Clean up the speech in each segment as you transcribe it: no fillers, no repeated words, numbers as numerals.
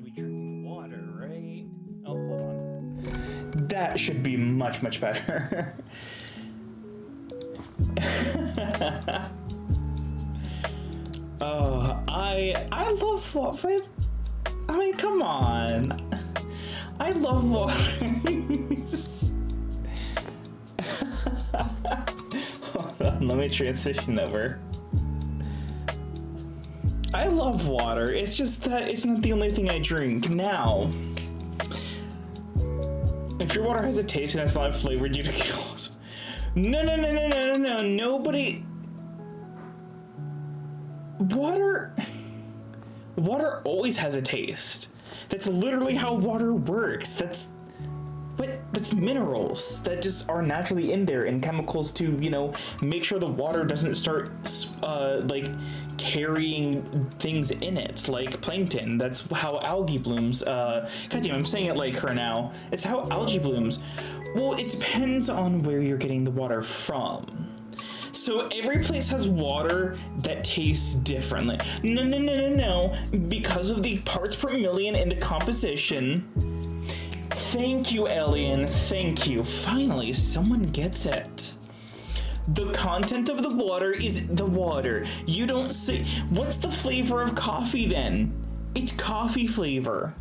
be drinking water, right? Oh, hold on. That should be much, much better. Oh, I love water. I mean, come on. I love water. Hold on, let me transition over. I love water. It's just that it's not the only thing I drink. Now, if your water has a taste and it's not flavored, you don't. No. Nobody. Water always has a taste. That's literally how water works. That's minerals that just are naturally in there, and chemicals to, make sure the water doesn't start carrying things in it, like plankton. That's how algae blooms. Goddamn, I'm saying it like her now. It's how algae blooms. Well, it depends on where you're getting the water from. So every place has water that tastes differently. No. Because of the parts per million in the composition. Thank you, Alien. Thank you. Finally, someone gets it. The content of the water is the water. You don't say, what's the flavor of coffee then? It's coffee flavor.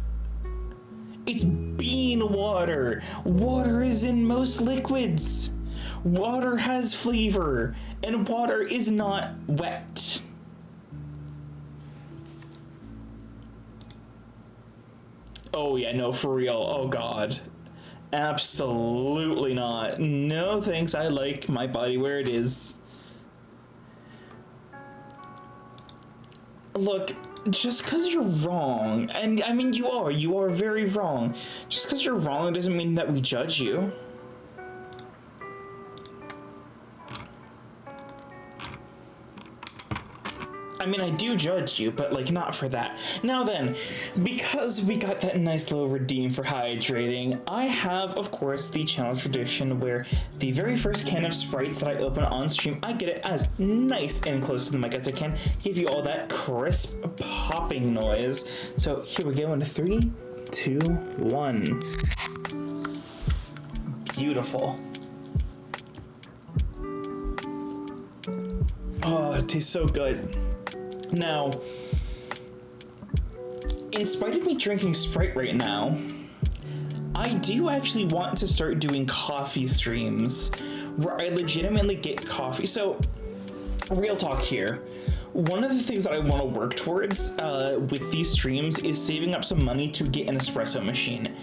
It's bean water. Water is in most liquids. Water has flavor, and water is not wet. Oh yeah, no, for real. Oh god. Absolutely not. No thanks, I like my body where it is. Look, just because you're wrong, and I mean you are very wrong. Just because you're wrong doesn't mean that we judge you. I mean, I do judge you, but, not for that. Now then, because we got that nice little redeem for hydrating, I have, of course, the channel tradition where the very first can of Sprites that I open on stream, I get it as nice and close to the mic as I can, give you all that crisp popping noise. So here we go in 3, 2, 1. Beautiful. Oh, it tastes so good. Now, in spite of me drinking Sprite right now, I do actually want to start doing coffee streams where I legitimately get coffee. So, real talk here. One of the things that I want to work towards with these streams is saving up some money to get an espresso machine.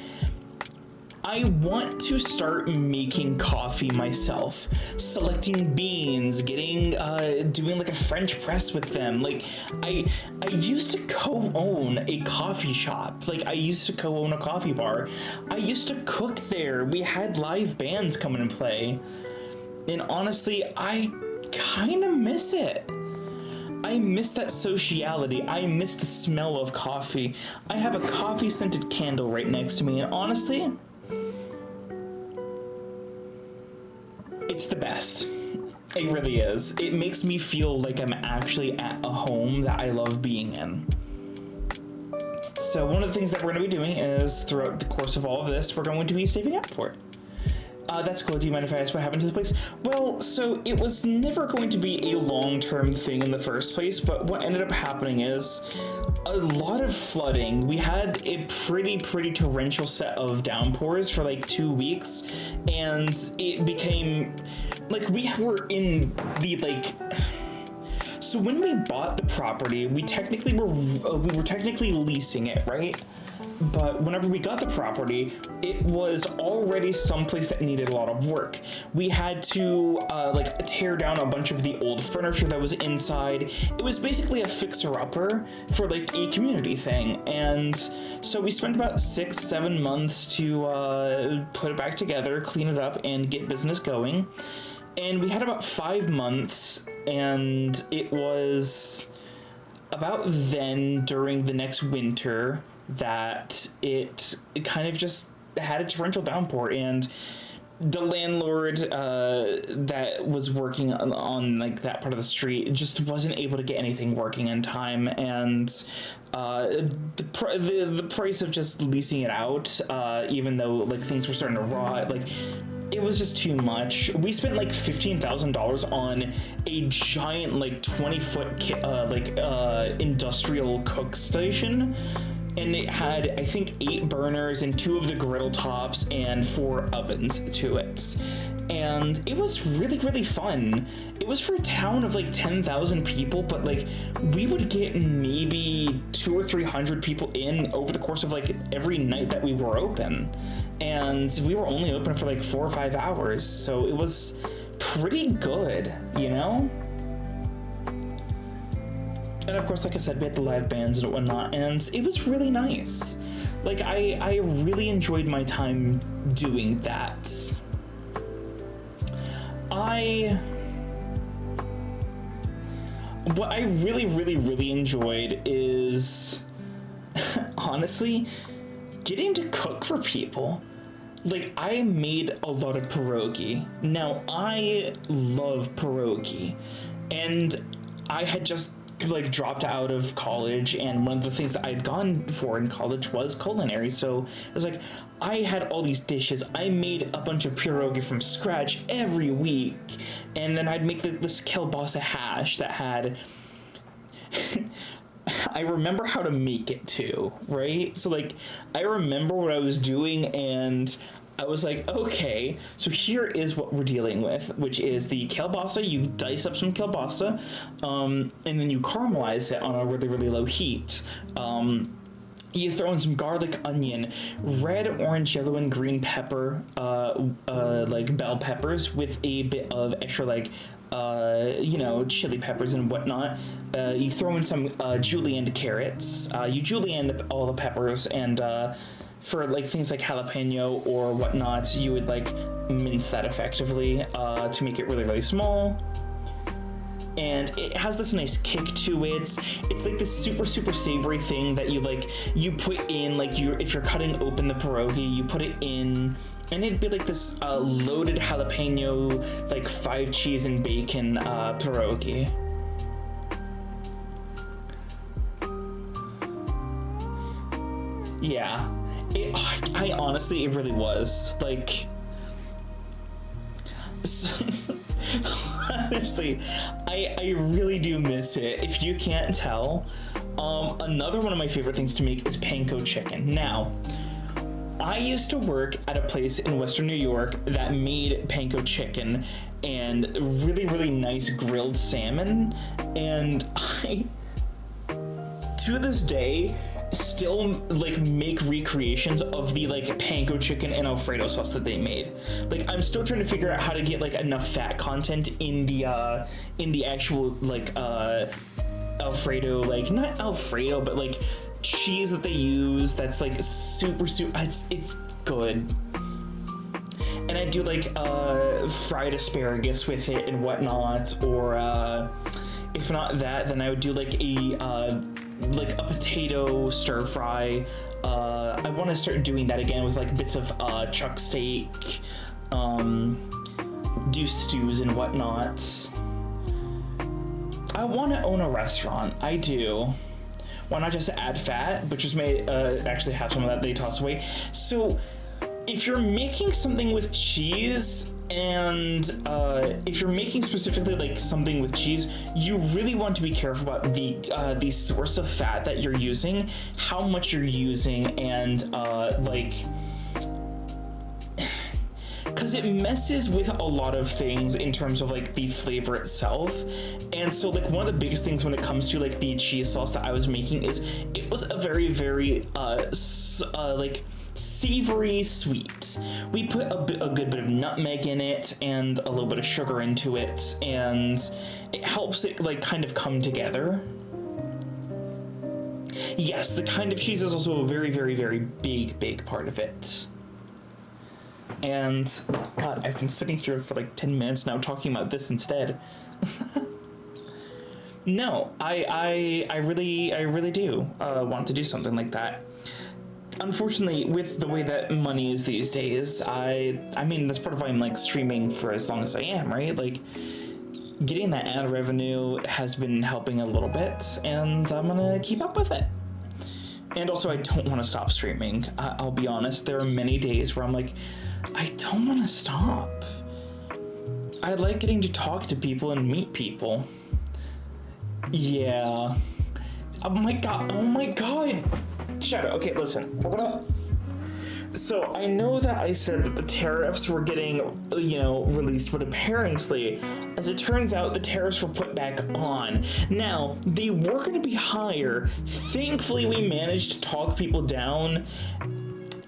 I want to start making coffee myself, selecting beans, doing like a French press with them. I used to co-own a coffee shop. I used to co-own a coffee bar. I used to cook there. We had live bands come in and play. And honestly, I kind of miss it. I miss that sociality. I miss the smell of coffee. I have a coffee scented candle right next to me, and honestly, it's the best. It really is. It makes me feel like I'm actually at a home that I love being in. So one of the things that we're going to be doing is, throughout the course of all of this, we're going to be saving up for it. That's cool. Do you mind if I ask what happened to the place? Well, so it was never going to be a long-term thing in the first place, but what ended up happening is a lot of flooding. We had a pretty torrential set of downpours for 2 weeks, and it became we were in the so when we bought the property, we were technically leasing it, right? But whenever we got the property, it was already someplace that needed a lot of work. We had to tear down a bunch of the old furniture that was inside. It was basically a fixer-upper for a community thing. And so we spent about 6-7 months to put it back together, clean it up, and get business going. And we had about 5 months, and it was about then, during the next winter, that it kind of just had a torrential downpour, and the landlord that was working on like that part of the street just wasn't able to get anything working in time, and the price of just leasing it out, even though like things were starting to rot, like it was just too much. We spent like $15,000 on a giant like 20-foot industrial cook station. And it had, I think, 8 burners and 2 of the griddle tops and 4 ovens to it. And it was really, really fun. It was for a town of like 10,000 people, but like we would get maybe 200 or 300 people in over the course of like every night that we were open. And we were only open for like 4 or 5 hours. So it was pretty good, you know? And of course, like I said, we had the live bands and whatnot, and it was really nice. Like, I really enjoyed my time doing that. What I really, really, really enjoyed is, honestly, getting to cook for people. Like, I made a lot of pierogi. Now, I love pierogi, and I had just like dropped out of college, and one of the things that I had gone for in college was culinary, so it was like I had all these dishes. I made a bunch of pierogi from scratch every week, and then I'd make this kielbasa hash that had I remember how to make it too, right? So like I remember what I was doing, and I was like, okay, so here is what we're dealing with, which is the kielbasa. You dice up some kielbasa, and then you caramelize it on a really, really low heat. You throw in some garlic, onion, red, orange, yellow, and green pepper, like bell peppers with a bit of extra, like, chili peppers and whatnot. You throw in some julienned carrots. You julienne all the peppers, and for like things like jalapeno or whatnot, you would like mince that effectively to make it really, really small. And it has this nice kick to it. It's like this super, super savory thing that you put in, like if you're cutting open the pierogi, you put it in, and it'd be like this loaded jalapeno, like 5 cheese and bacon pierogi. Yeah. I honestly, it really was. Like, honestly, I really do miss it. If you can't tell, another one of my favorite things to make is panko chicken. Now, I used to work at a place in Western New York that made panko chicken and really, really nice grilled salmon, and I, to this day, still like make recreations of the like panko chicken and Alfredo sauce that they made. Like I'm still trying to figure out how to get like enough fat content in the actual like Alfredo, like not Alfredo, but like cheese that they use that's like super it's good. And I do like fried asparagus with it and whatnot, or if not that, then I would do like a potato stir fry. I want to start doing that again with like bits of chuck steak, do stews and whatnot. I want to own a restaurant. I do. Why not just add fat, but just actually have some of that they toss away. So if you're making something with cheese, and if you're making specifically like something with cheese, you really want to be careful about the source of fat that you're using, how much you're using, and because it messes with a lot of things in terms of like the flavor itself. And so like one of the biggest things when it comes to like the cheese sauce that I was making is it was a very, very like savory sweet. We put a good bit of nutmeg in it and a little bit of sugar into it, and it helps it like kind of come together. Yes, the kind of cheese is also a very, very, very big part of it. And God, I've been sitting here for like 10 minutes now talking about this instead. No, I really do want to do something like that. unfortunately, with the way that money is these days, I mean, that's part of why I'm like streaming for as long as I am, right? Like, getting that ad revenue has been helping a little bit, and I'm gonna keep up with it. And also, I don't want to stop streaming. I'll be honest, there are many days where I'm like, I don't want to stop. I like getting to talk to people and meet people. Yeah. Oh my god. Shadow, okay, listen. So I know that I said that the tariffs were getting, released, but apparently, as it turns out, the tariffs were put back on. Now, they were going to be higher. Thankfully, we managed to talk people down.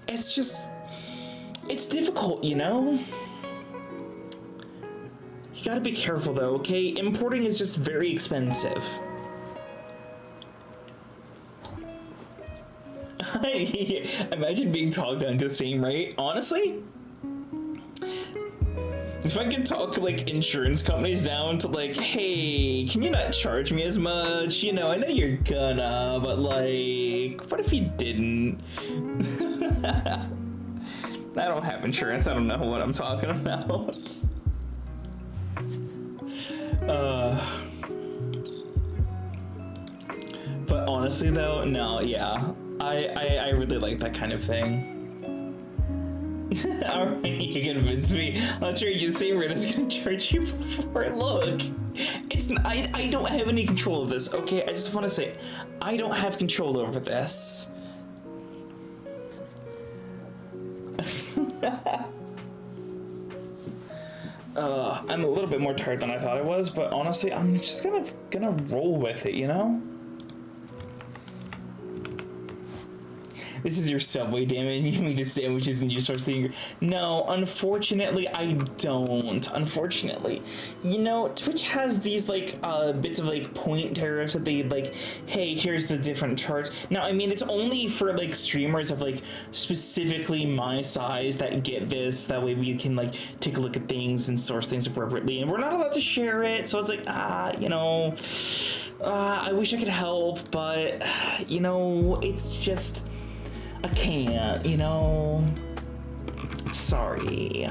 It's difficult, You gotta be careful though, okay? Importing is just very expensive. Imagine being talked down to the same rate. Honestly, if I could talk like insurance companies down to like, hey, can you not charge me as much? I know you're gonna, but like, what if you didn't? I don't have insurance. I don't know what I'm talking about. But honestly though, no, yeah. I really like that kind of thing. Alright, you convinced me. I'll charge you the same rate I was gonna charge you before. Look, I don't have any control of this, okay? I just want to say, I don't have control over this. I'm a little bit more tired than I thought I was, but honestly, I'm just gonna roll with it, This is your Subway, damn it. You mean the sandwiches and you source the No, unfortunately, I don't. Unfortunately. Twitch has these, bits of, point tariffs that they, hey, here's the different charts. Now, I mean, it's only for, streamers of, specifically my size that get this. That way we can, take a look at things and source things appropriately. And we're not allowed to share it, so it's I wish I could help, but, it's just... I can't, Sorry.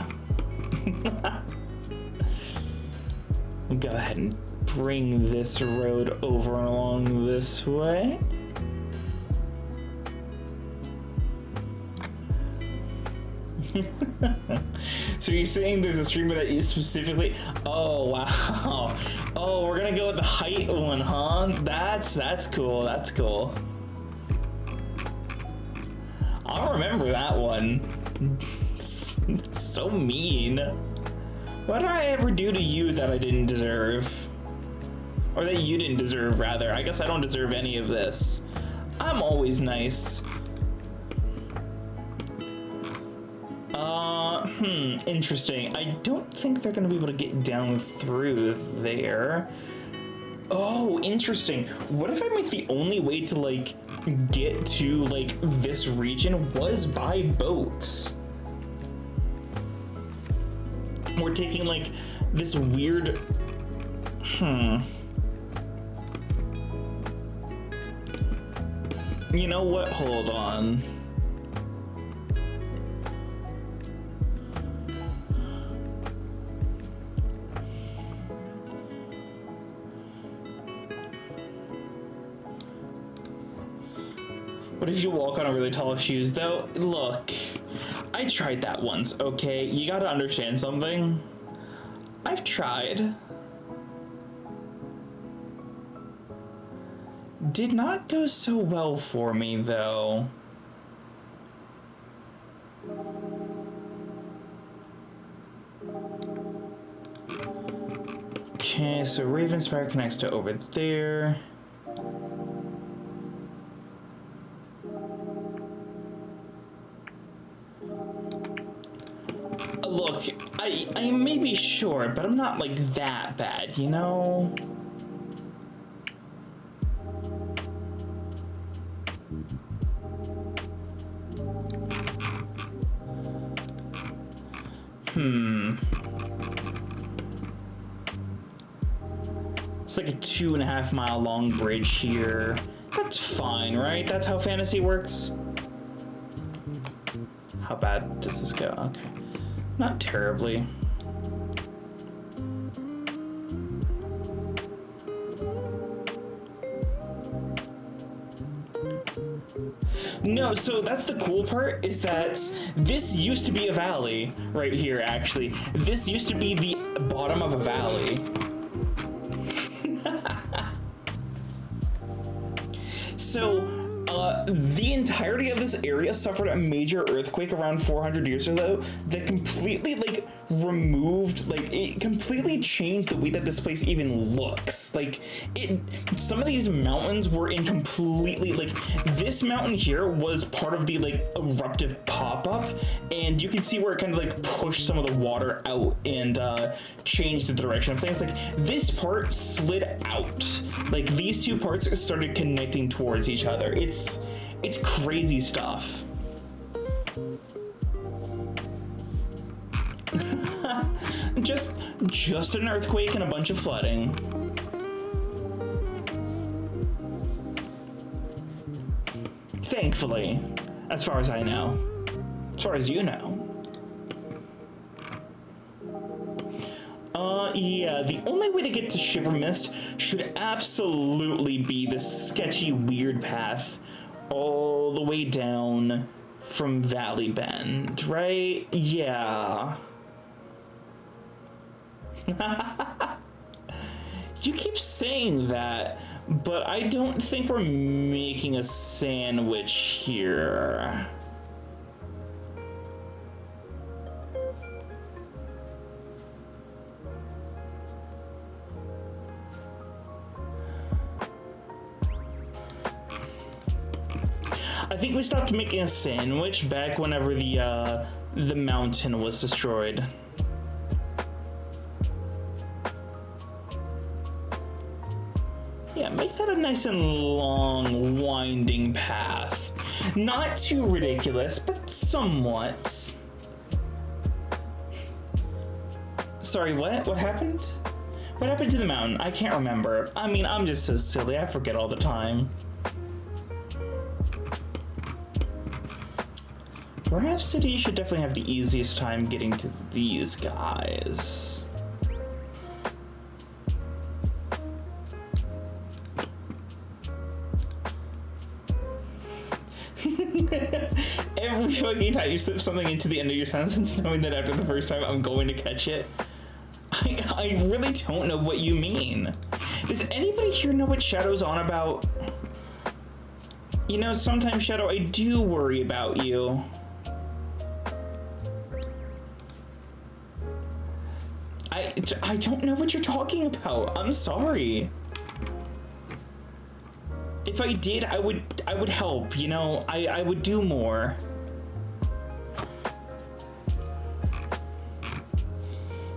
Go ahead and bring this road over and along this way. So you're saying there's a streamer that you specifically... Oh, wow. Oh, we're gonna go with the height one, huh? That's cool. That's cool. I'll remember that one. So mean. What did I ever do to you that I didn't deserve? Or that you didn't deserve, rather. I guess I don't deserve any of this. I'm always nice. Interesting. I don't think they're gonna be able to get down through there. Oh, interesting. What if I make the only way to, get to, this region was by boats? We're taking, this weird... You know what? Hold on. What if you walk on really tall shoes, though? Look, I tried that once, okay? You gotta understand something. I've tried. Did not go so well for me, though. Okay, so Ravenspire connects to over there. Look, I may be short, but I'm not that bad, It's like a 2.5 mile long bridge here. That's fine, right? That's how fantasy works. How bad does this go? Okay. Not terribly. No, so that's the cool part, is that this used to be a valley right here, actually. This used to be the bottom of a valley. So, the entirety of this area suffered a major earthquake around 400 years ago that completely, like, removed, like, it completely changed the way that this place even looks. Like, some of these mountains were in completely, like, this mountain here was part of the, like, eruptive pop-up, and you can see where it kind of, like, pushed some of the water out and changed the direction of things. Like, this part slid out. Like, these two parts started connecting towards each other. It's crazy stuff. just an earthquake and a bunch of flooding. Thankfully, as far as I know. As far as you know. Yeah, the only way to get to Shiver Mist should absolutely be this sketchy, weird path all the way down from Valley Bend, right? Yeah. You keep saying that, but I don't think we're making a sandwich here. I think we stopped making a sandwich back whenever the mountain was destroyed. Yeah, make that a nice and long, winding path. Not too ridiculous, but somewhat. Sorry, what? What happened? What happened to the mountain? I can't remember. I mean, I'm just so silly. I forget all the time. Rav City should definitely have the easiest time getting to these guys. Every fucking time you slip something into the end of your sentence, knowing that after the first time I'm going to catch it. I really don't know what you mean. Does anybody here know what Shadow's on about? You know, sometimes, Shadow, I do worry about you. I don't know what you're talking about. I'm sorry. If I did, I would help, you know? I would do more.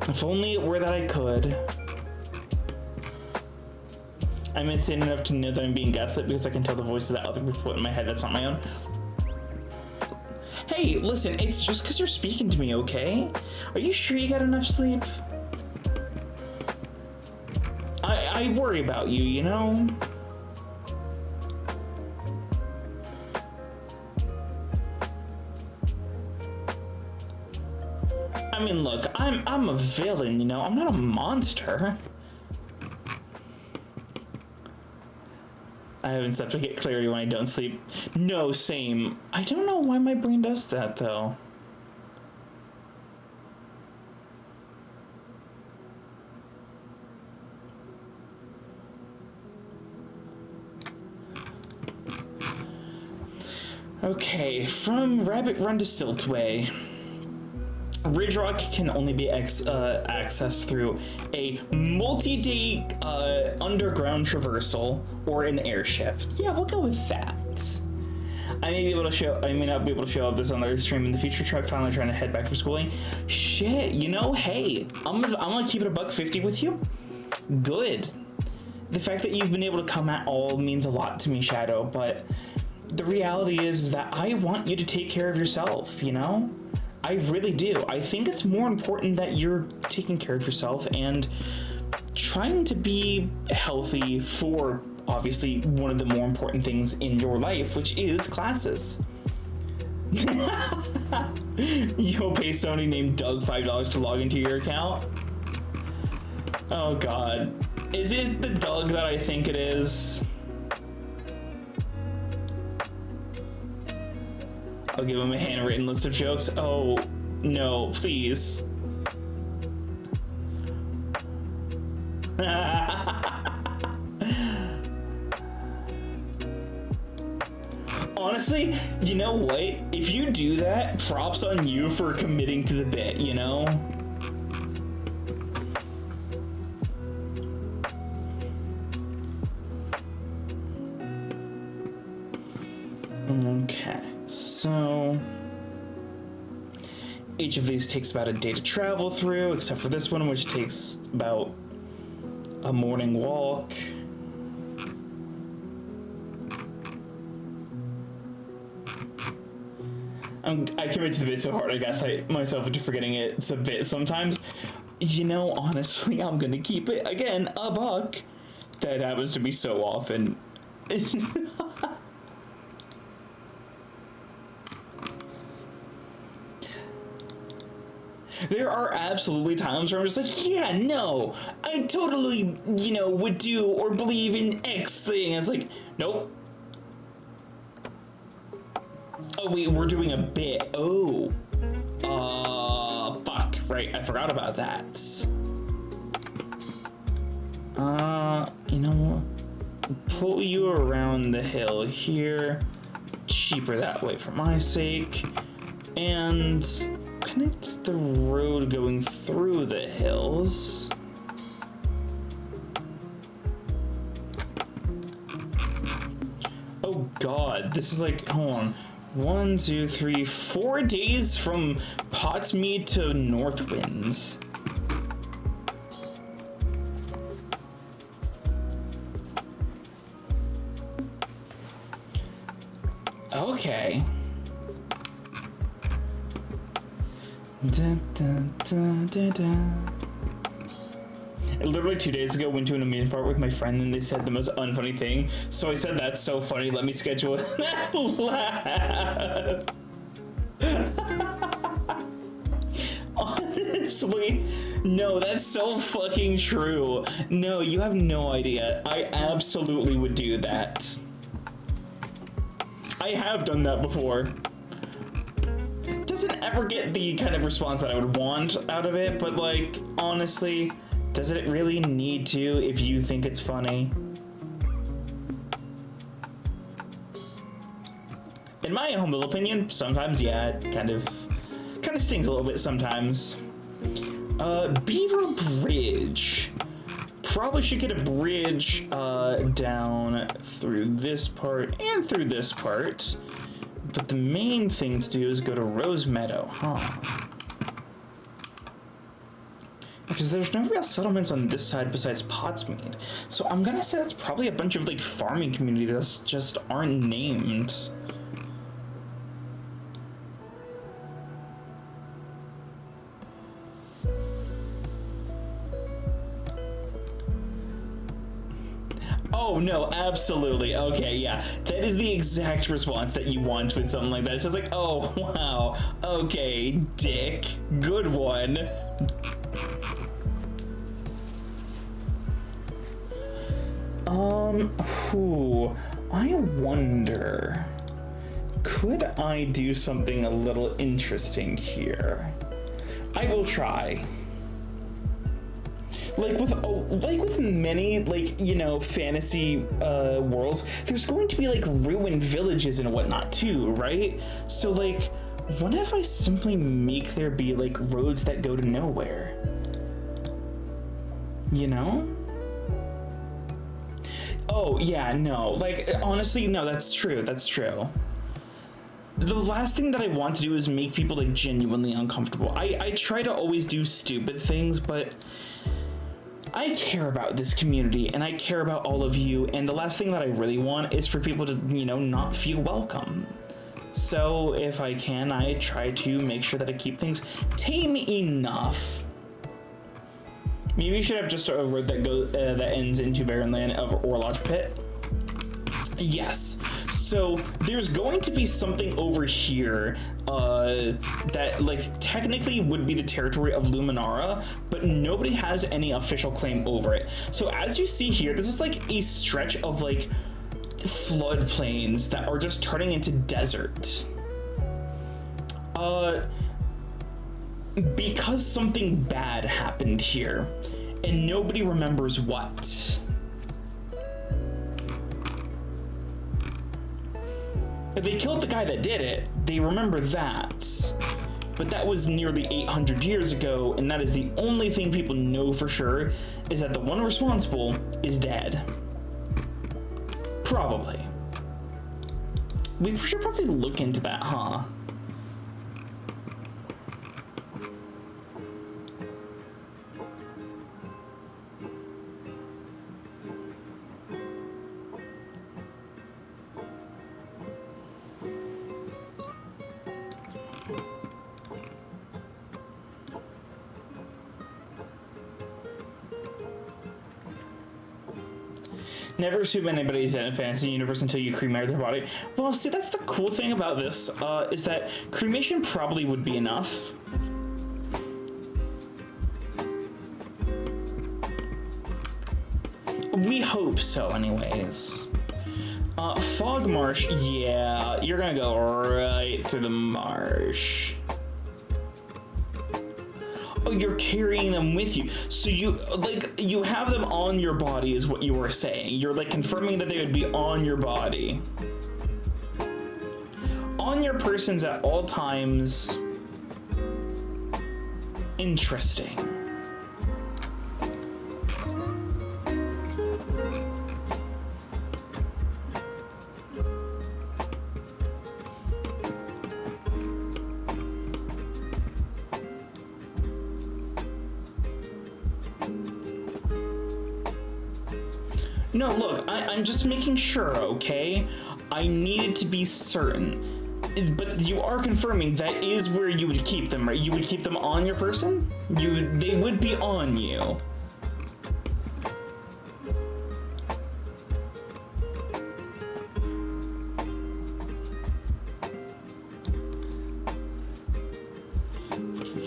If only it were that I could. I'm insane enough to know that I'm being gaslit because I can tell the voice of that other people in my head that's not my own. Hey, listen, it's just because you're speaking to me, okay? Are you sure you got enough sleep? I worry about you, you know? I mean, look, I'm a villain, you know? I'm not a monster. I haven't slept to get clarity when I don't sleep. No, same. I don't know why my brain does that, though. Okay, from Rabbit Run to Siltway. Ridge Rock can only be accessed through a multi-day underground traversal or an airship. Yeah, we'll go with that. I may not be able to show up this on the stream in the future. Finally trying to head back for schooling. Shit, you know, hey, I'm gonna keep it $150 with you. Good. The fact that you've been able to come at all means a lot to me, Shadow. But the reality is that I want you to take care of yourself. You know. I really do. I think it's more important that you're taking care of yourself and trying to be healthy for, obviously, one of the more important things in your life, which is classes. You'll pay somebody named Doug $5 to log into your account. Oh god. Is it the Doug that I think it is? I'll give him a handwritten list of jokes. Oh, no, please. Honestly, you know what? If you do that, props on you for committing to the bit, you know? Okay, so each of these takes about a day to travel through, except for this one, which takes about a morning walk. I commit to the bit so hard, I guess I myself into forgetting it's a bit sometimes. You know, honestly, I'm gonna keep it, again, a buck. That happens to be so often. There are absolutely times where I'm just like, yeah, no, I totally, you know, would do or believe in X thing. It's like, nope. Oh, wait, we're doing a bit. Oh. Fuck. Right, I forgot about that. You know what? Pull you around the hill here. Cheaper that way for my sake. And connect the road going through the hills. Oh god, this is like, hold on. 1, 2, 3, 4 days from Pottsmead to Northwinds. Okay. Literally 2 days ago, went to an amusement park with my friend and they said the most unfunny thing. So I said, that's so funny, let me schedule that laugh. Honestly, no, that's so fucking true. No, you have no idea. I absolutely would do that. I have done that before. Doesn't ever get the kind of response that I would want out of it, but like, honestly, does it really need to if you think it's funny? In my humble opinion, sometimes, yeah, it kind of stings a little bit sometimes. Beaver Bridge. Probably should get a bridge down through this part and through this part. But the main thing to do is go to Rose Meadow, huh? Because there's no real settlements on this side besides Pottsmead. So I'm gonna say that's probably a bunch of like farming communities that just aren't named. Oh no, absolutely. Okay, yeah. That is the exact response that you want with something like that. It's just like, oh, wow. Okay, dick. Good one. I wonder, could I do something a little interesting here? I will try. Like with many, like, you know, fantasy worlds, there's going to be like ruined villages and whatnot too, right? So like, what if I simply make there be like roads that go to nowhere? You know? Oh yeah, no, like honestly, no, that's true, that's true. The last thing that I want to do is make people like genuinely uncomfortable. I try to always do stupid things, but I care about this community and I care about all of you, and the last thing that I really want is for people to, you know, not feel welcome. So if I can, I try to make sure that I keep things tame enough. Maybe we should have just a road that goes that ends into barren land of Orlodge Pit. Yes. So there's going to be something over here that like technically would be the territory of Luminara, but nobody has any official claim over it. So as you see here, this is like a stretch of like floodplains that are just turning into desert. Because something bad happened here, and nobody remembers what. They killed the guy that did it, they remember that. But that was nearly 800 years ago, and that is the only thing people know for sure, is that the one responsible is dead. Probably. We should probably look into that, huh? Never assume anybody's in a fantasy universe until you cremate their body. Well, see, that's the cool thing about this, is that cremation probably would be enough. We hope so, anyways. Fog Marsh, yeah, you're gonna go right through the marsh. Oh, you're carrying them with you. So you have them on your body is what you were saying. You're like confirming that they would be on your body. On your persons at all times. Interesting. No, look, I'm just making sure, okay? I needed to be certain. But you are confirming that is where you would keep them, right? You would keep them on your person? They would be on you.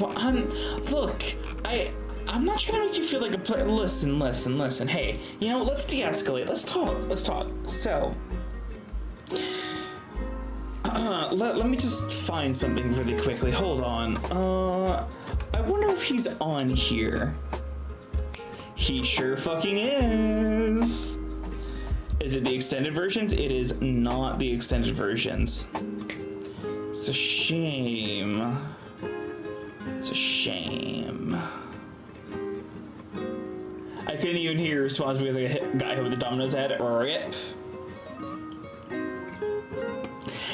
Well, look, I'm not trying to make you feel like a player. Listen. Hey, you know, let's de-escalate. Let's talk. So, let me just find something really quickly. Hold on. I wonder if he's on here. He sure fucking is. Is it the extended versions? It is not the extended versions. It's a shame. It's a shame. I couldn't even hear your response because I got hit with the domino's head. RIP.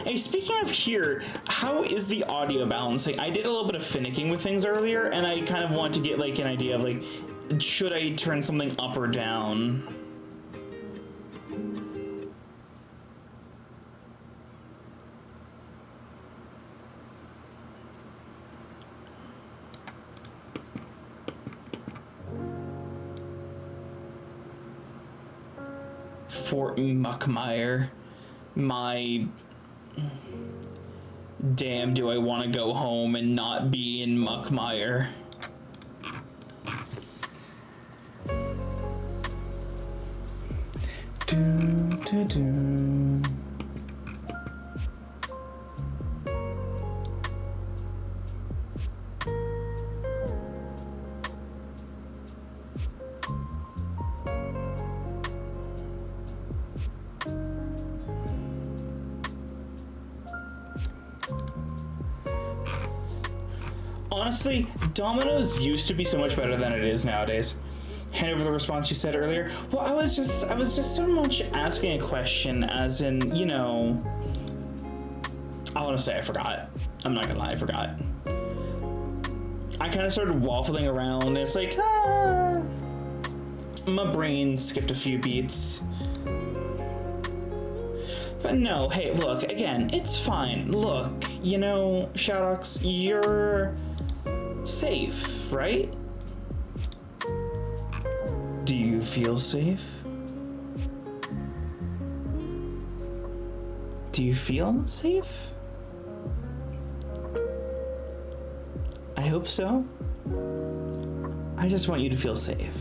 Hey, speaking of here, how is the audio balancing? I did a little bit of finicking with things earlier, and I kind of want to get like an idea of like, should I turn something up or down? Fort Muckmire. My... Damn, do I want to go home and not be in Muckmire. Do. Honestly, Domino's used to be so much better than it is nowadays. Hand over the response you said earlier. Well, I was just so much asking a question, as in, you know, I want to say I forgot. I'm not gonna lie, I forgot. I kind of started waffling around, and it's like, my brain skipped a few beats. But no, hey, look, again, it's fine. Look, you know, Shadox, you're safe, right? Do you feel safe? Do you feel safe? I hope so. I just want you to feel safe.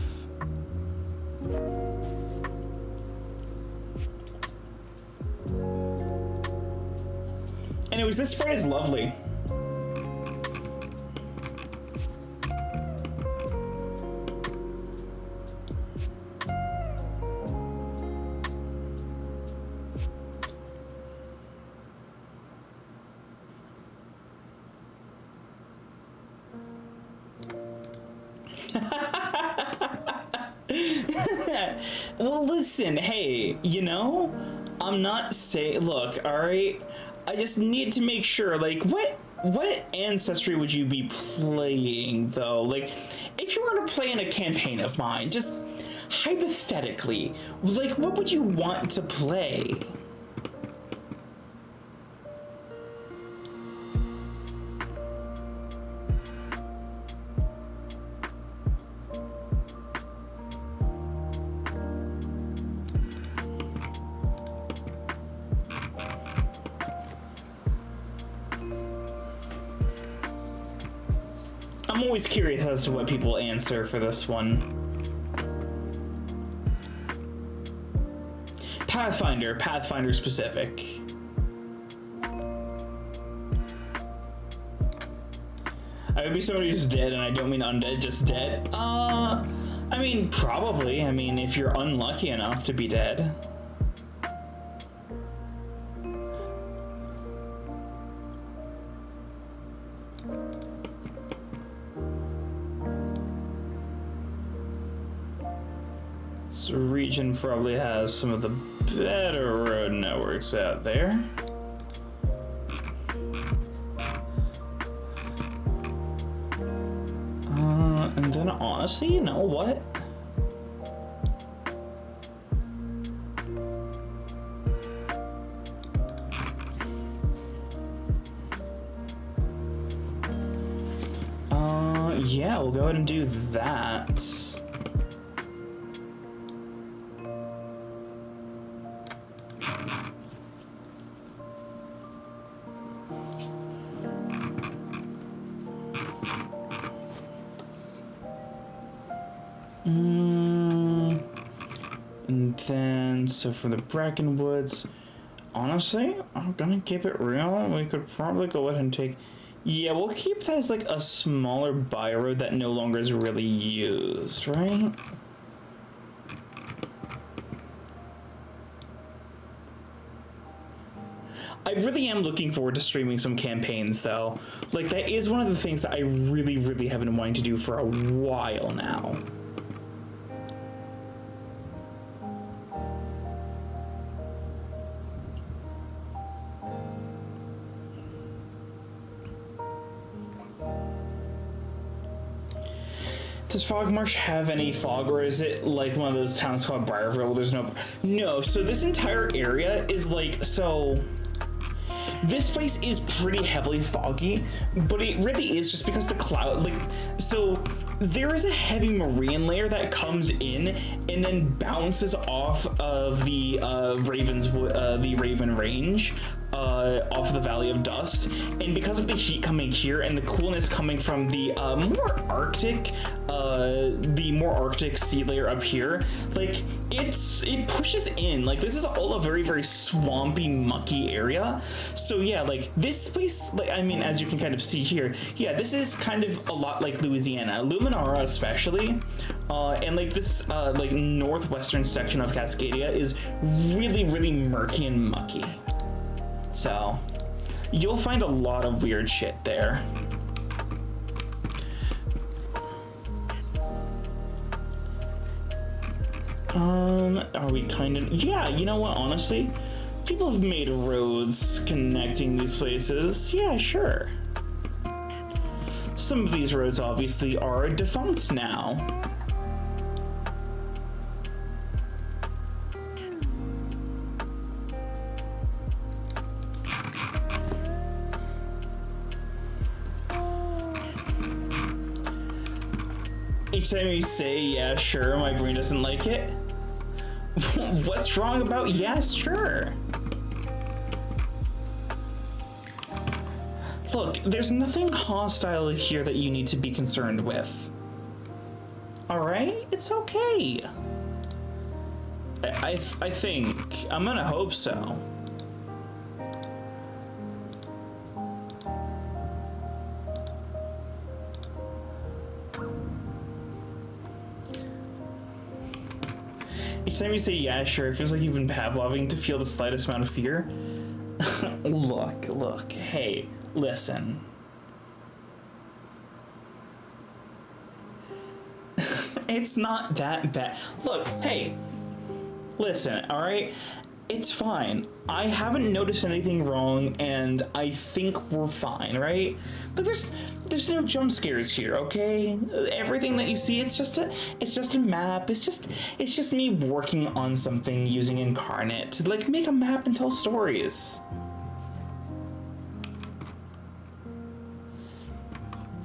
Anyways, this spread is lovely. Well, listen, hey, you know, I'm not saying, look, all right, I just need to make sure, like, what ancestry would you be playing, though? Like, if you were to play in a campaign of mine, just hypothetically, like, what would you want to play? I'm always curious as to what people answer for this one. Pathfinder specific. I would be somebody who's dead, and I don't mean undead, just dead. I mean, probably. I mean, if you're unlucky enough to be dead. This region probably has some of the better road networks out there. And then honestly, you know what? Yeah, we'll go ahead and do that. And then, so for the Brackenwoods, honestly, I'm gonna keep it real. We could probably go ahead and take, yeah, we'll keep that as like a smaller byroad that no longer is really used, right? I really am looking forward to streaming some campaigns, though. Like, that is one of the things that I really, really have been wanting to do for a while now. Does Fogmarsh have any fog, or is it like one of those towns called Briarville? There's no, so this entire area is like, so this place is pretty heavily foggy, but it really is just because the cloud, like, so there is a heavy marine layer that comes in and then bounces off of the Raven Range, off of the Valley of Dust, and because of the heat coming here and the coolness coming from the more Arctic sea layer up here, like, it pushes in. Like, this is all a very, very swampy, mucky area. So yeah, like, this place, like, I mean, as you can kind of see here, yeah, this is kind of a lot like Louisiana, Luminara especially, and like this like northwestern section of Cascadia is really, really murky and mucky. So you'll find a lot of weird shit there. Are we kind of, yeah, you know what, honestly, people have made roads connecting these places. Yeah, sure. Some of these roads obviously are defunct now. Each time you say, yeah, sure, my brain doesn't like it. What's wrong about, yeah, sure? Look, there's nothing hostile here that you need to be concerned with. Alright? It's okay. I think. I'm gonna hope so. Each time you say yeah, sure, it feels like you've been Pavloving to feel the slightest amount of fear. Look, hey, listen. It's not that bad. Look, hey, listen, alright? It's fine. I haven't noticed anything wrong, and I think we're fine, right? But there's no jump scares here, okay? Everything that you see, it's just a map. It's just me working on something using Incarnate to like make a map and tell stories.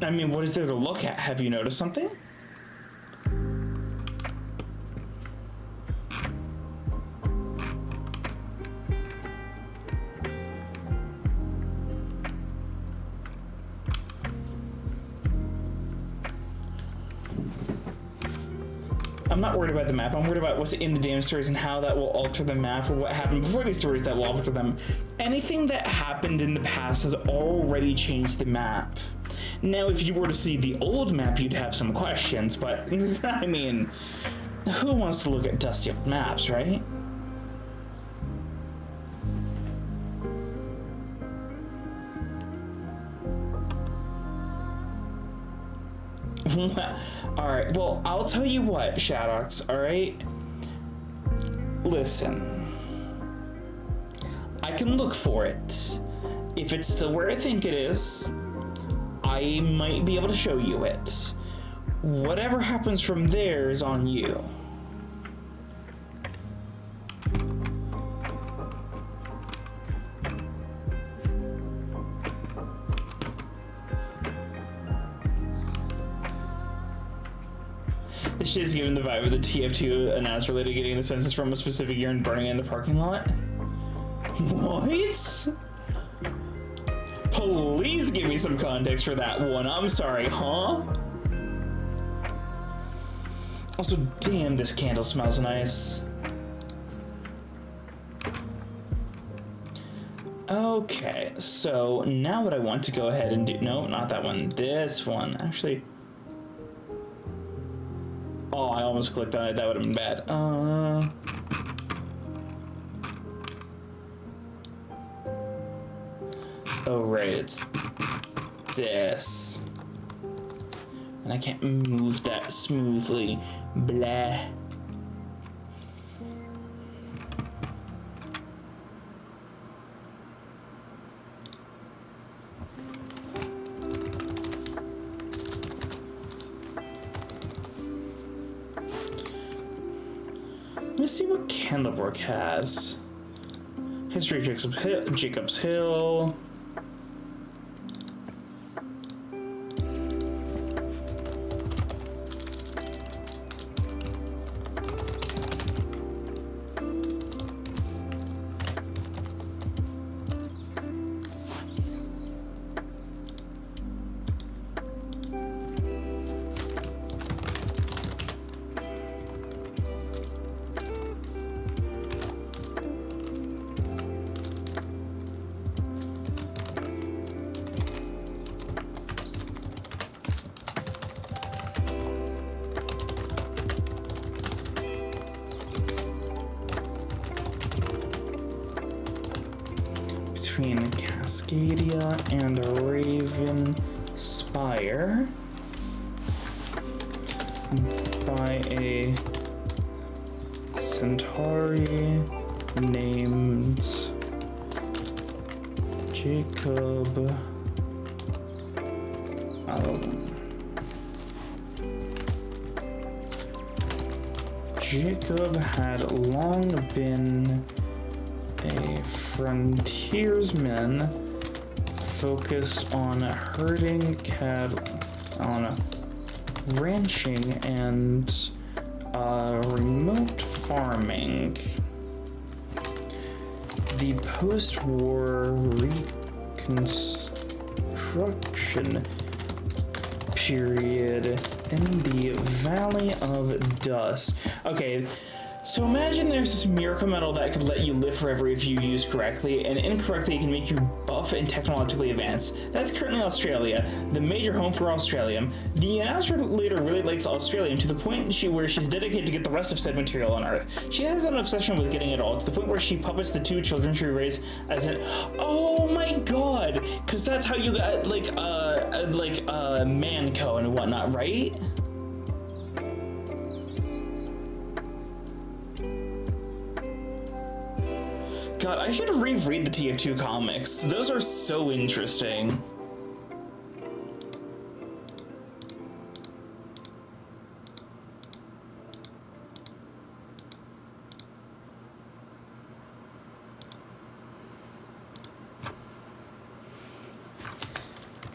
I mean, what is there to look at? Have you noticed something? I'm not worried about the map. I'm worried about what's in the damn stories and how that will alter the map, or what happened before these stories that will alter them. Anything that happened in the past has already changed the map. Now, if you were to see the old map, you'd have some questions, but I mean, who wants to look at dusty old maps, right? Alright, well, I'll tell you what, Shadox, alright? Listen. I can look for it. If it's still where I think it is, I might be able to show you it. Whatever happens from there is on you. This shit is giving the vibe of the TF2 announced related getting the census from a specific year and burning it in the parking lot. What? Please give me some context for that one. I'm sorry, huh? Also, damn, this candle smells nice. Okay, so now what I want to go ahead and do... No, not that one. This one. Actually... Oh, I almost clicked on it. That would have been bad. Oh, right. It's this. And I can't move that smoothly. Blah. Let's see what Candlebrook has. History of Jacob's Hill. Between Cascadia and Raven Spire by a centauri named Jacob. Jacob had long been a frontiersman focused on herding cattle, on ranching and remote farming. The post-war construction period in the Valley of Dust. Okay, so imagine there's this miracle metal that could let you live forever if you use correctly, and incorrectly it can make you buff and technologically advanced. That's currently Australia, the major home for Australium. The announcer later really likes Australium to the point where she's dedicated to get the rest of said material on Earth. She has an obsession with getting it all, to the point where she puppets the 2 children she raised as an— oh my god! Because that's how you got, Manco and whatnot, right? God, I should reread the TF2 comics. Those are so interesting.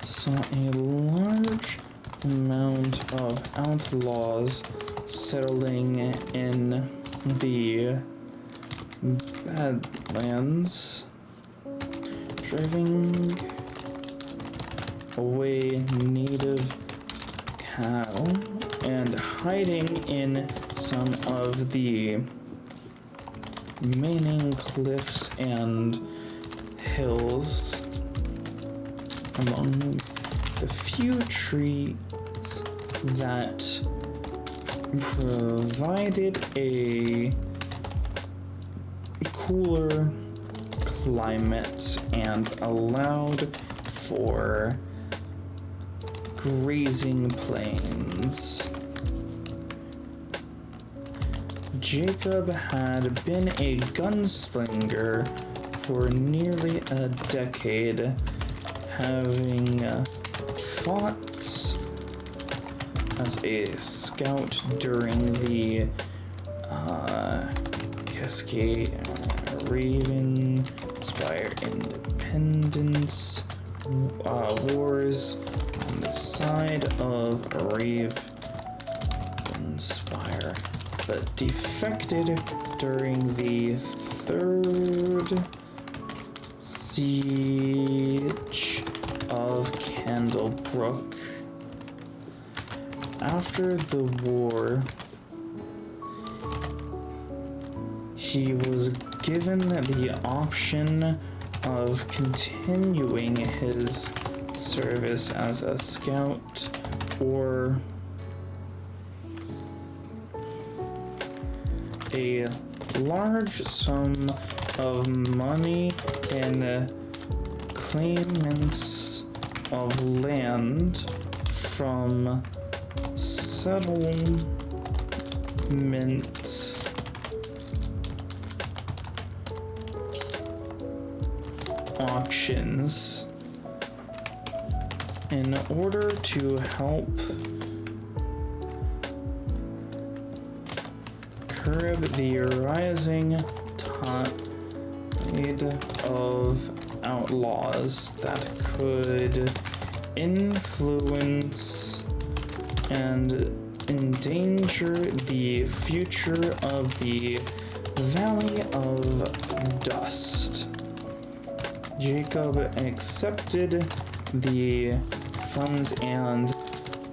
So a large amount of outlaws settling in the Badlands, driving away native cattle and hiding in some of the remaining cliffs and hills among the few trees that provided a cooler climate and allowed for grazing plains. Jacob had been a gunslinger for nearly a decade, having fought as a scout during the Cascade Raven Spire Independence Wars on the side of Ravenspire, but defected during the Third Siege of Candlebrook. After the war, he was given the option of continuing his service as a scout or a large sum of money and claimants of land from settlement auctions in order to help curb the rising tide of outlaws that could influence and endanger the future of the Valley of Dust. Jacob accepted the funds and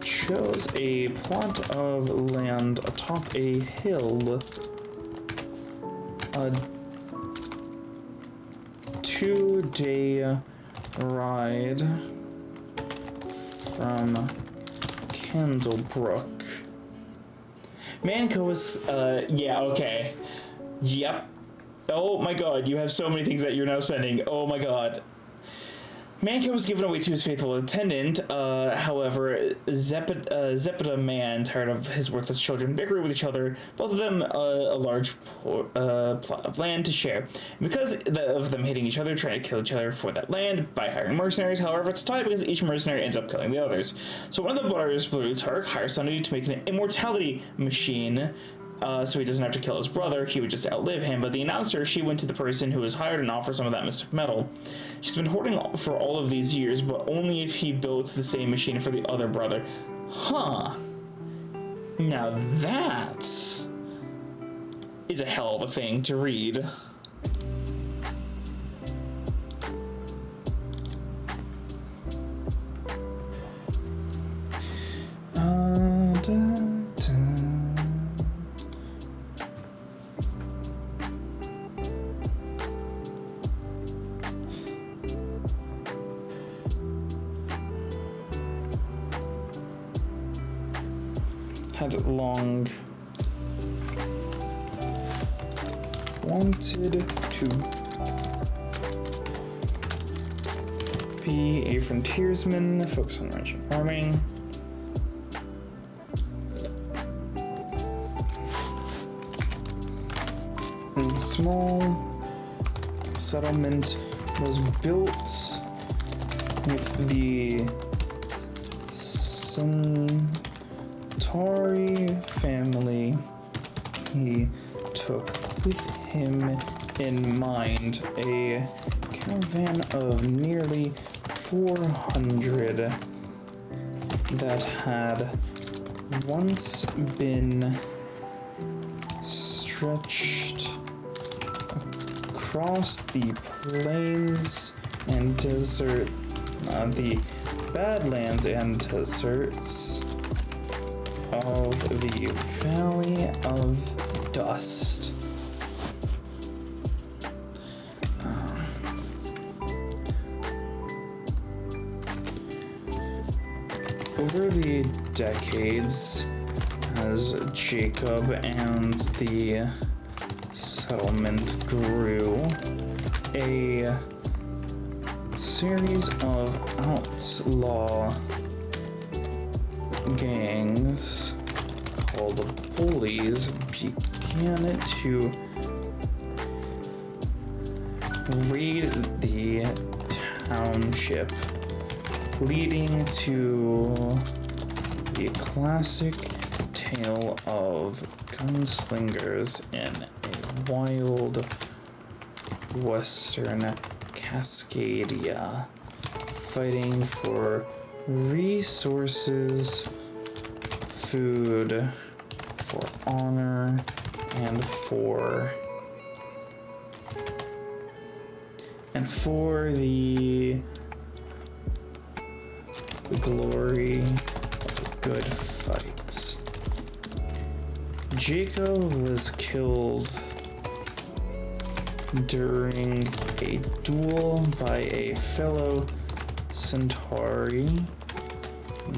chose a plot of land atop a hill, a 2-day ride from Candlebrook. Manco was, yeah, okay. Yep. Oh my god, you have so many things that you're now sending. Oh my god. Manco was given away to his faithful attendant. However, Zepida man, tired of his worthless children bickering with each other, both of them a large plot of land to share. And because of them hitting each other, trying to kill each other for that land by hiring mercenaries, however, it's tied because each mercenary ends up killing the others. So one of the brothers, Plutarch, hires somebody to make an immortality machine. So he doesn't have to kill his brother, he would just outlive him. But the announcer, she went to the person who was hired and offered some of that mystic metal. She's been hoarding for all of these years, but only if he builds the same machine for the other brother. Huh. Now that is a hell of a thing to read. had long wanted to be a frontiersman, focus on ranch and farming. A small settlement was built with the Centauri family. He took with him in mind a caravan of nearly 400 that had once been stretched across the plains and desert, the badlands and deserts of the Valley of Dust. Over the decades, as Jacob and the settlement grew, a series of outlaw gangs called bullies began to raid the township, leading to the classic tale of gunslingers in a wild western Cascadia, fighting for resources, food, for honor, and for the glory of good fights. Jacob was killed during a duel by a fellow Centauri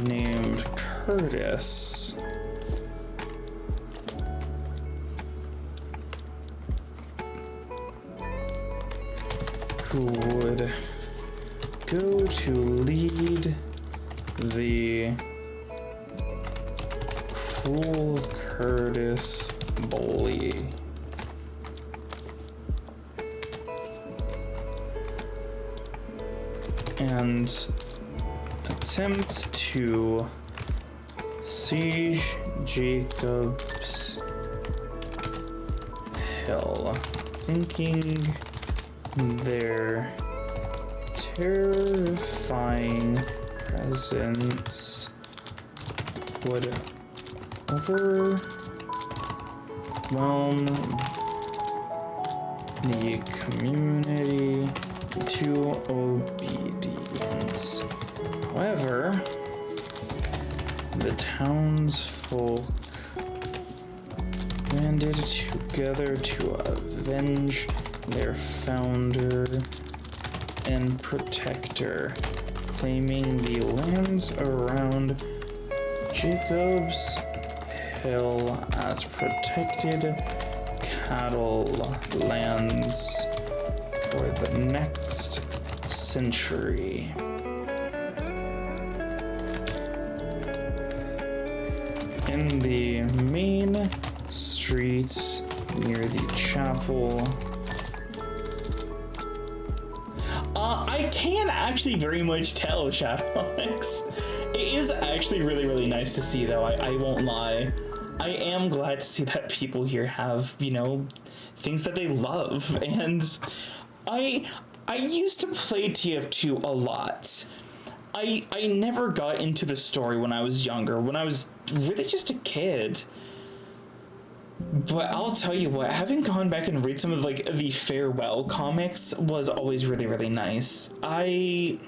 named Curtis. Who would go to lead the cruel Curtis bully. And attempt to siege Jacob's Hill, thinking their terrifying presence would overwhelm the community to obedience. However, the townsfolk banded together to avenge their founder and protector, claiming the lands around Jacob's Hill as protected cattle lands for the next century. In the main streets near the chapel, I can actually very much tell, Shadowx. It is actually really, really nice to see, though. I won't lie. I am glad to see that people here have, you know, things that they love. And I used to play TF2 a lot. I never got into the story when I was younger, when I was really just a kid. But I'll tell you what, having gone back and read some of like the farewell comics was always really, really nice. Like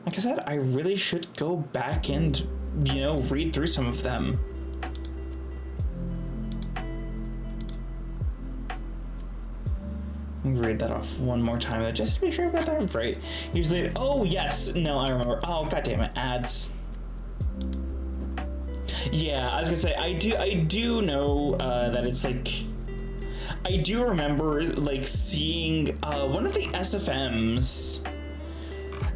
I said, I really should go back and, you know, read through some of them. Let me read that off one more time, just to make sure I got that right. Usually, oh yes, no, I remember. Oh, god damn it, ads. Yeah, I was gonna say, I do know that it's like, I do remember like seeing one of the SFMs.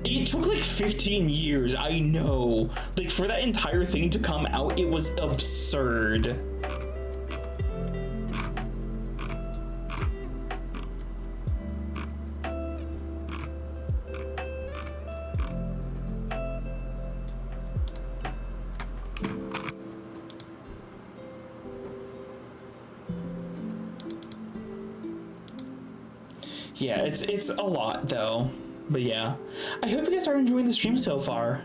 It took like 15 years, I know. Like, for that entire thing to come out, it was absurd. Yeah, it's a lot though. But yeah, I hope you guys are enjoying the stream so far.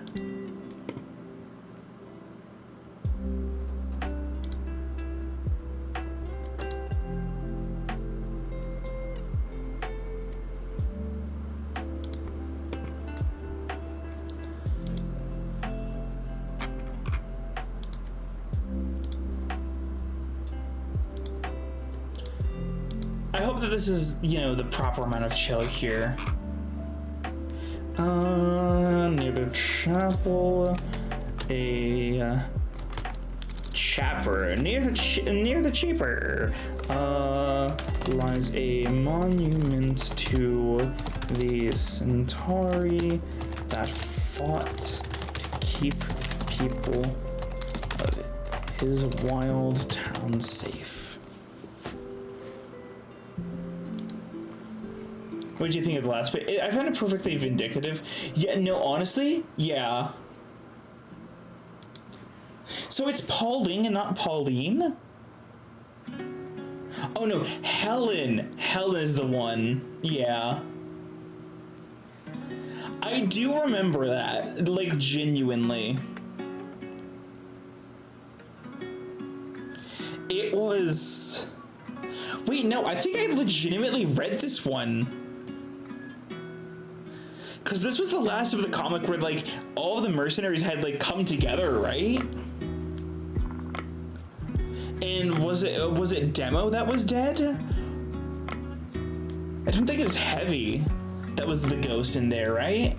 I hope that this is, you know, the proper amount of chill here. Near the chapel, a chapper. Near the cheaper, lies a monument to the Centauri that fought to keep people of his wild town safe. What did you think of the last bit? I found it perfectly vindicative. Yeah, no, honestly, yeah. So it's Pauline and not Pauline? Oh no, Helen. Helen is the one. Yeah. I do remember that, like, genuinely. It was... Wait, no, I think I legitimately read this one. Because this was the last of the comic where, like, all of the mercenaries had, like, come together, right? And was it Demo that was dead? I don't think it was Heavy that was the ghost in there, right?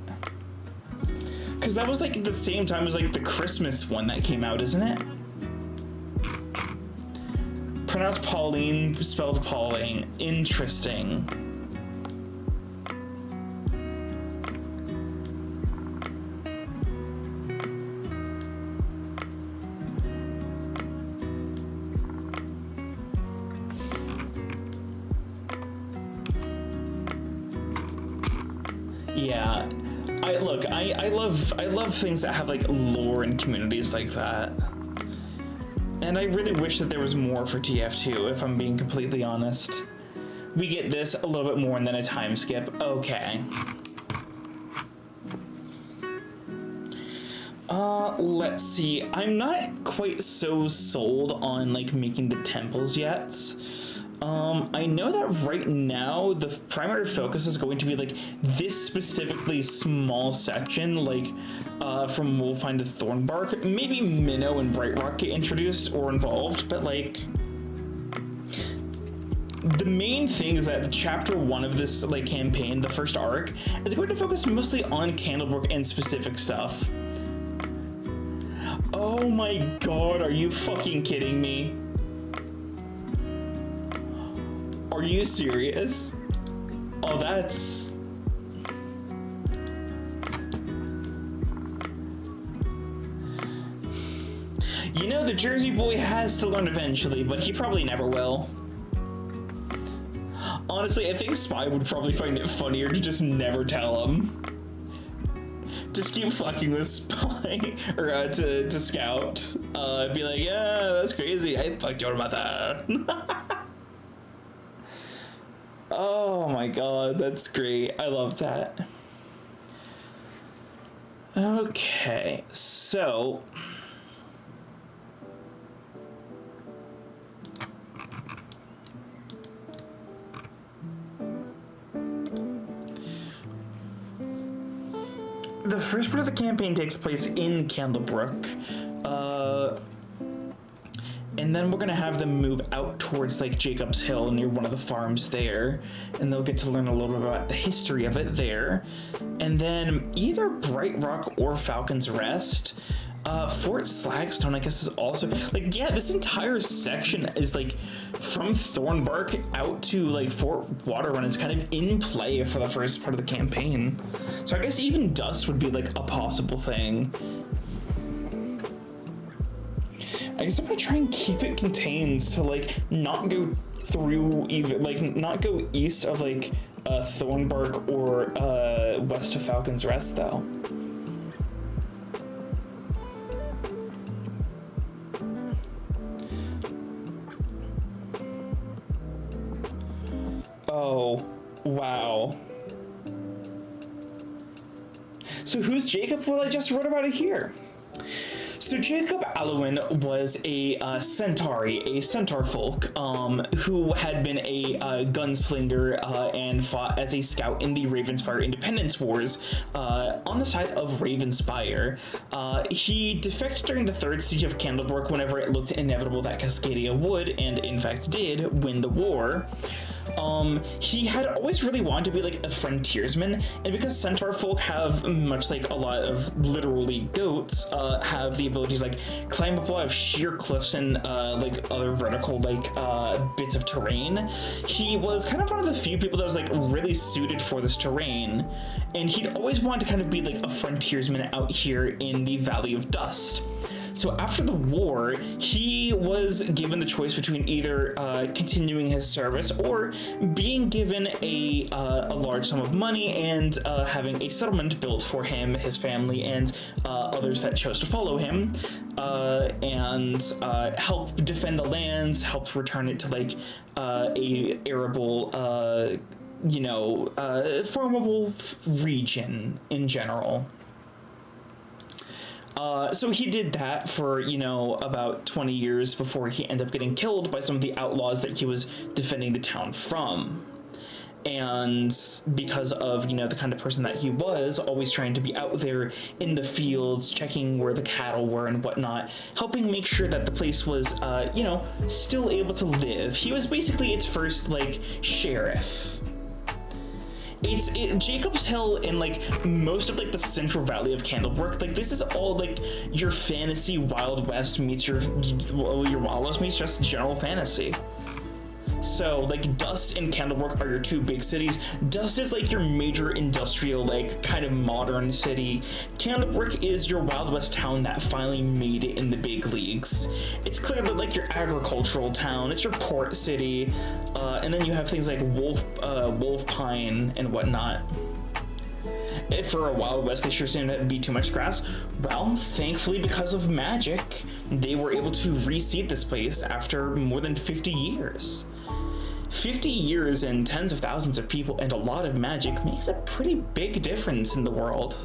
Because that was, like, at the same time as, like, the Christmas one that came out, isn't it? Pronounced Pauline, spelled Pauline. Interesting. Yeah, I love things that have like lore and communities like that. And I really wish that there was more for TF2, if I'm being completely honest. We get this a little bit more and then a time skip. Okay. Let's see. I'm not quite so sold on like making the temples yet. I know that right now the primary focus is going to be like this specifically small section, like from Wolfine to Thornbark. Maybe Minnow and Bright Rock get introduced or involved, but like the main thing is that chapter 1 of this like campaign, the first arc, is going to focus mostly on Candlebrook and specific stuff. Oh my god, are you fucking kidding me? Are you serious? Oh, that's... You know, the Jersey boy has to learn eventually, but he probably never will. Honestly, I think Spy would probably find it funnier to just never tell him. Just keep fucking with Spy, or to Scout. Be like, yeah, that's crazy. I fucked you about that. Oh my god, that's great. I love that. Okay, so... The first part of the campaign takes place in Candlebrook, and then we're gonna have them move out towards like Jacob's Hill near one of the farms there, and they'll get to learn a little bit about the history of it there. And then either Bright Rock or Falcon's Rest, Fort Slagstone, I guess, is also like, yeah, this entire section is like from Thornbark out to like Fort Waterrun is kind of in play for the first part of the campaign. So I guess even Dust would be like a possible thing. I guess I'm gonna try and keep it contained to like not go through even like not go east of like Thornbark or west of Falcon's Rest though. Oh, wow. So who's Jacob? Well, I just wrote about it here. So Jacob Alwyn was a centauri, a centaur folk, who had been a gunslinger and fought as a scout in the Ravenspire Independence Wars on the side of Ravenspire. He defected during the Third Siege of Candlebrook whenever it looked inevitable that Cascadia would, and in fact did, win the war. He had always really wanted to be like a frontiersman, and because centaur folk have, much like a lot of literally goats, have the ability to like climb up a lot of sheer cliffs and like other vertical like bits of terrain, he was kind of one of the few people that was like really suited for this terrain, and he'd always wanted to kind of be like a frontiersman out here in the Valley of Dust. So after the war, he was given the choice between either continuing his service or being given a large sum of money and having a settlement built for him, his family, and others that chose to follow him, and help defend the lands, help return it to like a arable, farmable region in general. So he did that for, about 20 years before he ended up getting killed by some of the outlaws that he was defending the town from. And because of, the kind of person that he was, always trying to be out there in the fields, checking where the cattle were and whatnot, helping make sure that the place was, still able to live. He was basically its first, sheriff. Jacob's Hill and most of the Central Valley of Candlebrook. This is all your fantasy Wild West meets your Wild West meets just general fantasy. So Dust and Candlebrook are your two big cities. Dust is your major industrial kind of modern city. Candlebrook is your Wild West town that finally made it in the big leagues. It's clearly your agricultural town. It's your port city, and then you have things like Wolf Pine and whatnot. If for a Wild West they sure seemed to be too much grass, well, thankfully because of magic, they were able to reseed this place after more than 50 years. 50 years and tens of thousands of people and a lot of magic makes a pretty big difference in the world.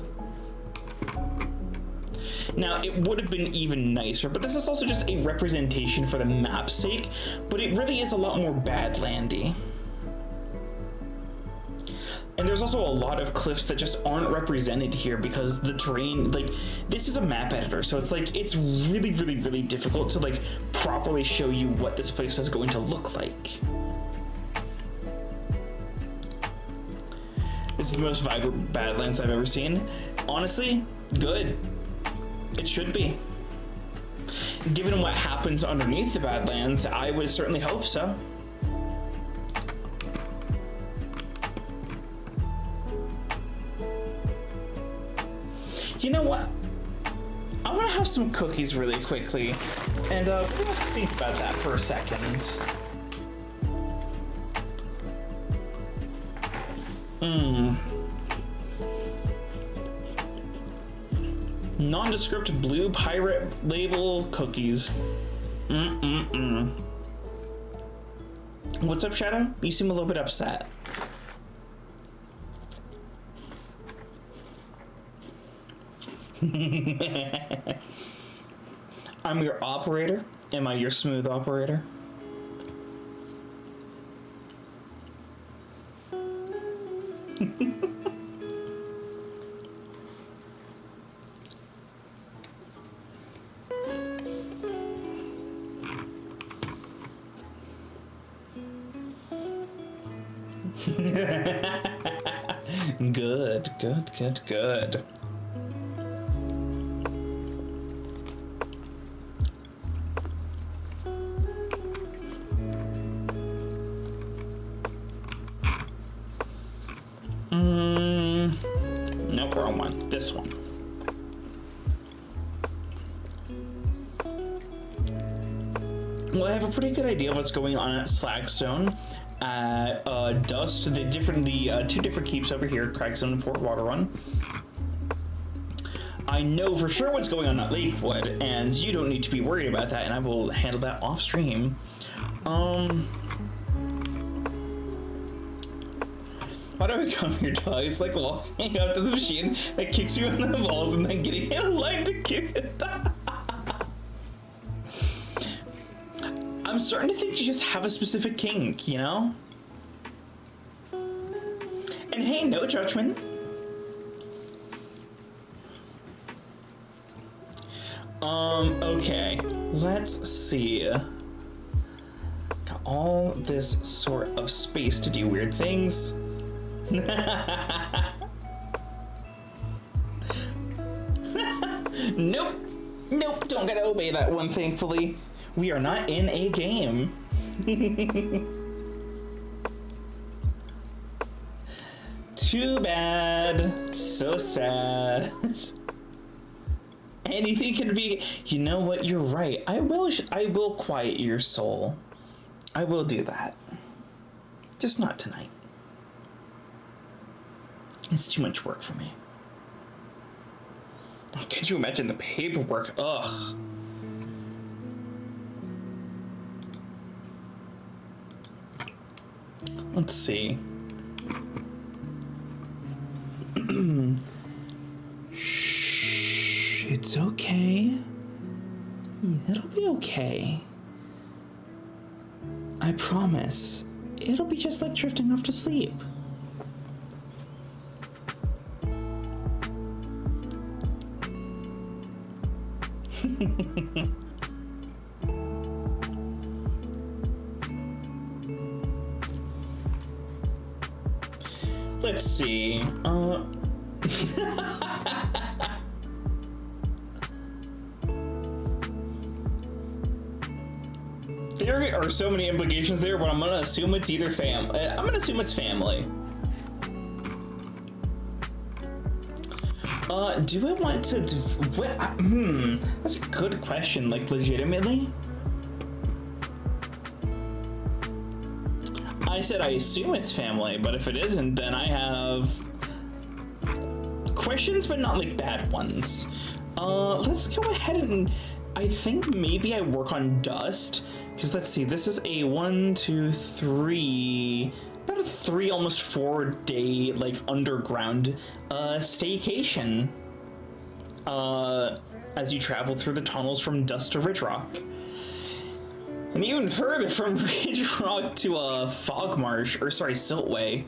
Now, it would have been even nicer, but this is also just a representation for the map's sake, but it really is a lot more Badlandy. And there's also a lot of cliffs that just aren't represented here because the terrain, this is a map editor, so it's it's really, really, really difficult to properly show you what this place is going to look like. This is the most vibrant Badlands I've ever seen. Honestly, good. It should be. Given what happens underneath the Badlands, I would certainly hope so. You know what? I want to have some cookies really quickly, and let's think about that for a second. Nondescript blue pirate label cookies. What's up, Shadow? You seem a little bit upset. I'm your operator. Am I your smooth operator? Good. This one. Well, I have a pretty good idea of what's going on at Slagstone, Dust, the two different keeps over here, Cragstone and Fort Water Run. I know for sure what's going on at Lakewood, and you don't need to be worried about that, and I will handle that off stream. Why do I come here, dog? It's like walking up to the machine that kicks you in the balls and then getting in line to kick it. I'm starting to think you just have a specific kink, you know? And hey, no judgment. Okay, let's see. Got all this sort of space to do weird things. Nope. Nope, don't gotta obey that one, thankfully. We are not in a game. Too bad. So sad. Anything can be. You know what? You're right. I will quiet your soul. I will do that. Just not tonight. It's too much work for me. Could you imagine the paperwork? Ugh. Let's see. Shh, it's okay. It'll be okay. I promise. It'll be just like drifting off to sleep. Let's see. There are so many implications there, but I'm gonna assume it's either I'm gonna assume it's family. Do I want to? That's a good question. Like, legitimately. I said I assume it's family, but if it isn't, then I have questions, but not like bad ones. Let's go ahead and I think maybe I work on Dust, because let's see, this is a 1, 2, 3, about a 3, almost 4 day like underground staycation. As you travel through the tunnels from Dust to Ridge Rock. And even further from Ridge Rock to Fogmarsh, or sorry, Siltway.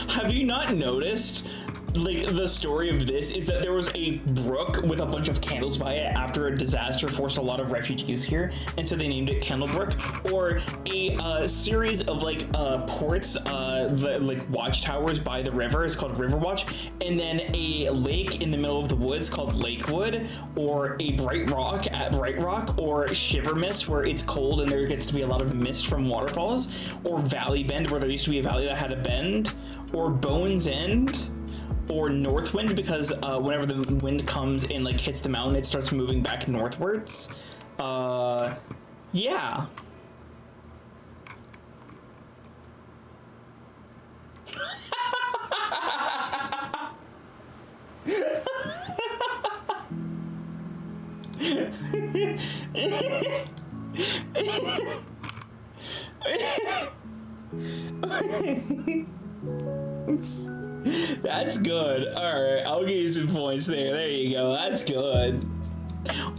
Have you not noticed? Like, the story of this is that there was a brook with a bunch of candles by it after a disaster forced a lot of refugees here, and so they named it Candlebrook. Or a series of like ports, like watchtowers by the river is called Riverwatch, and then a lake in the middle of the woods called Lakewood, or a Bright Rock at Bright Rock, or Shiver Mist where it's cold and there gets to be a lot of mist from waterfalls, or Valley Bend where there used to be a valley that had a bend, or Bones End, or Northwind because whenever the wind comes and like hits the mountain, it starts moving back northwards. Yeah. That's good. Alright, I'll give you some points there. There you go. That's good.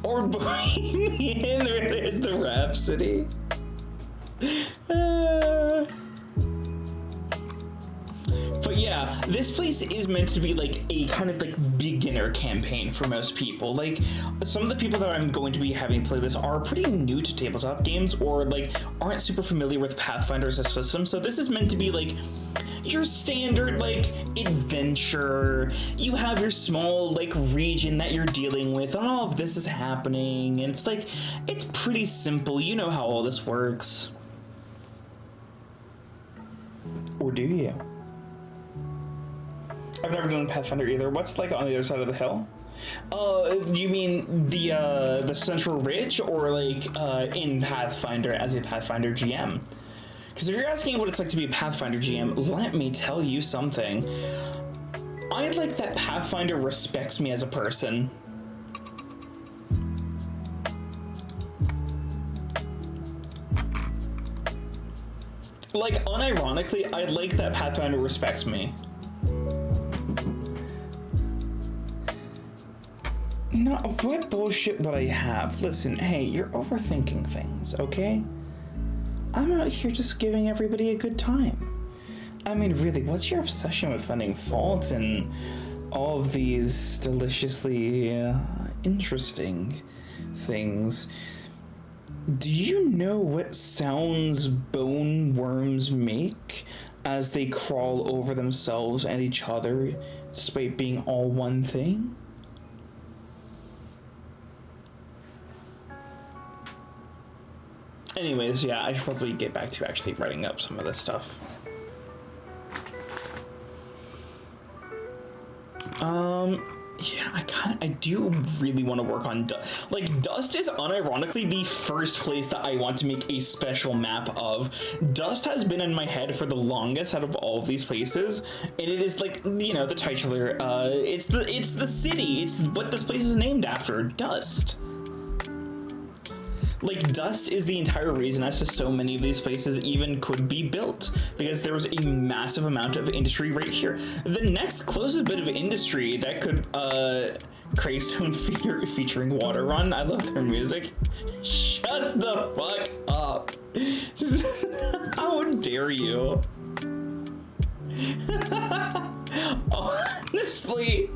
Or Bohemian, there's the Rhapsody. But yeah, Yeah, this place is meant to be like a kind of like beginner campaign for most people. Like, some of the people that I'm going to be having play this are pretty new to tabletop games or like aren't super familiar with Pathfinder as a system. So this is meant to be like your standard like adventure. You have your small like region that you're dealing with, and all of this is happening, and it's like it's pretty simple. You know how all this works. Or do you? I've never done Pathfinder either. What's like on the other side of the hill? You mean the Central Ridge, or like in Pathfinder as a Pathfinder GM? Because if you're asking what it's like to be a Pathfinder GM, let me tell you something. I like that Pathfinder respects me as a person. Like, unironically, I like that Pathfinder respects me. No, what bullshit would I have? Listen, hey, you're overthinking things, okay? I'm out here just giving everybody a good time. I mean, really, what's your obsession with finding faults in all of these deliciously interesting things? Do you know what sounds bone worms make as they crawl over themselves and each other, despite being all one thing? Anyways, yeah, I should probably get back to actually writing up some of this stuff. Yeah, I do really want to work on Dust. Like, Dust is unironically the first place that I want to make a special map of. Dust has been in my head for the longest out of all of these places, and it is like, you know, the titular, it's the city, it's what this place is named after, Dust. Like, Dust is the entire reason as to so many of these places even could be built, because there was a massive amount of industry right here. The next closest bit of industry that could, Greystone featuring Waterrun, I love their music. Shut the fuck up. How dare you? Honestly,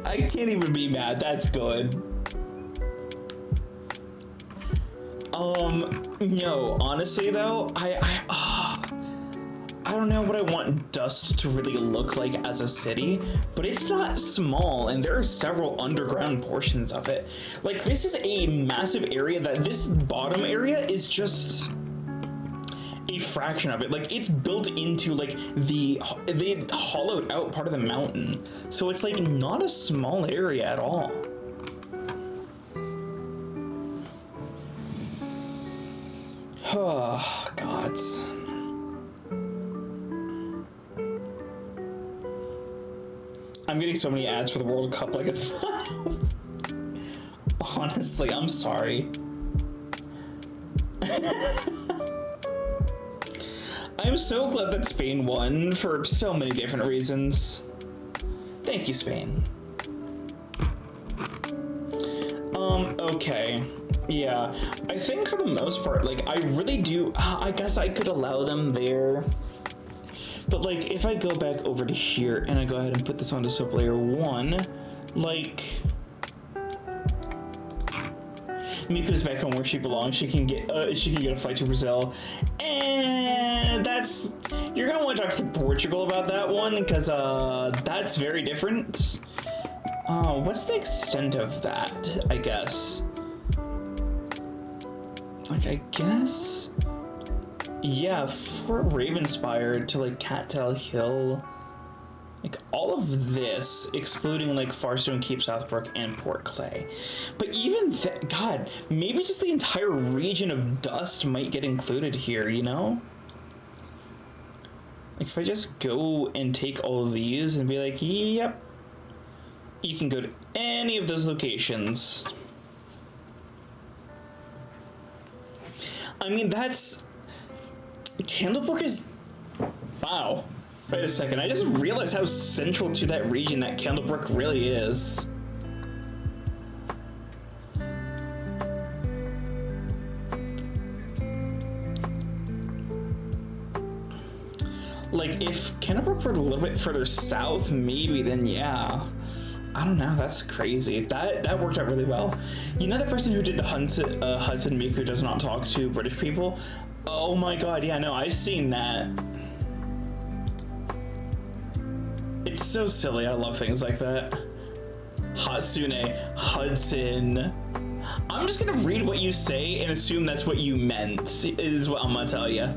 I can't even be mad, that's good. No, honestly though, I don't know what I want Dust to really look like as a city, but it's not small, and there are several underground portions of it. Like, this is a massive area that this bottom area is just a fraction of it. Like, it's built into like the hollowed out part of the mountain, so it's like not a small area at all. Oh, gods. I'm getting so many ads for the World Cup, like it's not. Honestly, I'm sorry. I'm so glad that Spain won for so many different reasons. Thank you, Spain. Okay. Yeah, I think for the most part, like, I really do, I guess I could allow them there. But, like, if I go back over to here and I go ahead and put this onto soap layer 1, like, Miku's back home where she belongs. She can get a flight to Brazil. And that's, you're gonna want to talk to Portugal about that one, because, that's very different. What's the extent of that, I guess? Like, I guess, yeah, Fort Ravenspire to, like, Cattail Hill, like, all of this, excluding, like, Farstone, Cape Southbrook, and Port Clay. But even God, maybe just the entire region of Dust might get included here, you know? Like, if I just go and take all of these and be like, yep, you can go to any of those locations. I mean, that's... Candlebrook is... Wow. Wait a second, I just realized how central to that region that Candlebrook really is. Like, if Candlebrook were a little bit further south, maybe, then yeah. I don't know, that's crazy. That worked out really well. You know the person who did the Hudson Miku does not talk to British people? Oh my god, yeah, no, I've seen that. It's so silly, I love things like that. Hatsune, Hudson. I'm just gonna read what you say and assume that's what you meant, is what I'm gonna tell you.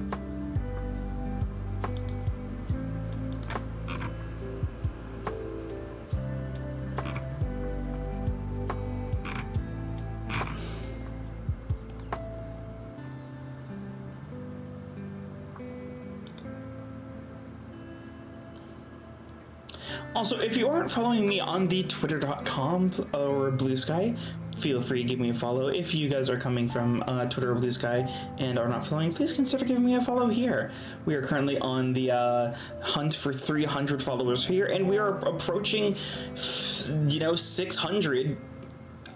Also, if you aren't following me on the twitter.com or Blue Sky, feel free to give me a follow. If you guys are coming from Twitter or Blue Sky and are not following, please consider giving me a follow here. We are currently on the hunt for 300 followers here, and we are approaching, 600.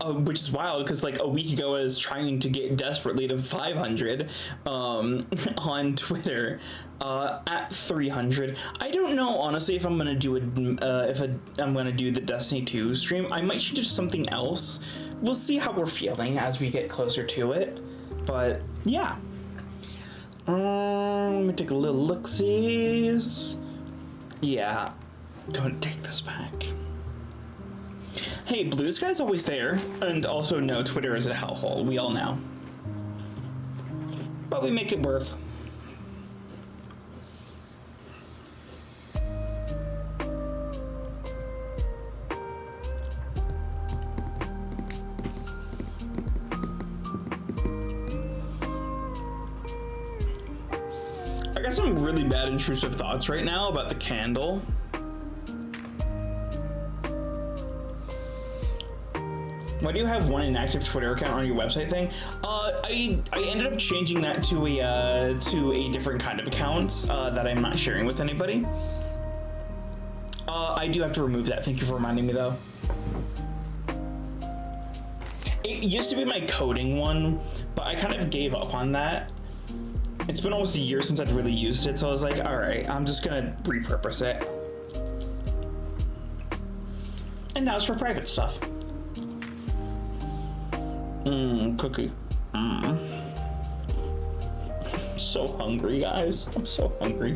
Which is wild because like a week ago I was trying to get desperately to 500 on Twitter. At 300. I don't know honestly if I'm gonna do I'm gonna do the Destiny 2 stream. I might change to something else. We'll see how we're feeling as we get closer to it. But yeah. Let me take a little look-sees. Yeah. Don't take this back. Hey, Blue Sky's always there, and also no, Twitter is a hellhole, we all know. But we make it work. I got some really bad intrusive thoughts right now about the candle. Why do you have one inactive Twitter account on your website thing? I ended up changing that to a different kind of account that I'm not sharing with anybody. I do have to remove that. Thank you for reminding me, though. It used to be my coding one, but I kind of gave up on that. It's been almost a year since I'd really used it, so I was like, all right, I'm just gonna repurpose it. And now it's for private stuff. Cookie. I'm so hungry, guys. I'm so hungry.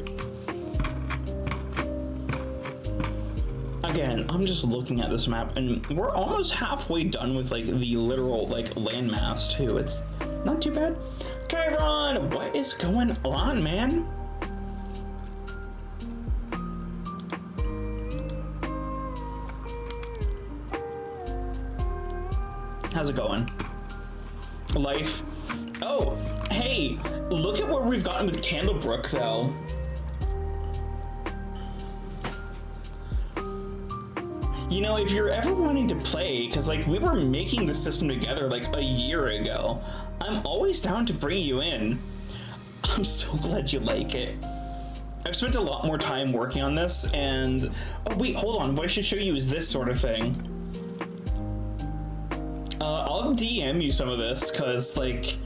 Again, I'm just looking at this map, and we're almost halfway done with, like, the literal, like, landmass, too. It's not too bad. Chiron, what is going on, man? How's it going? Life. Oh, hey, look at where we've gotten with Candlebrook, though. You know, if you're ever wanting to play, because, like, we were making the system together, like, a year ago, I'm always down to bring you in. I'm so glad you like it. I've spent a lot more time working on this, and... Oh, wait, hold on. What I should show you is this sort of thing. I'll DM you some of this, because, like...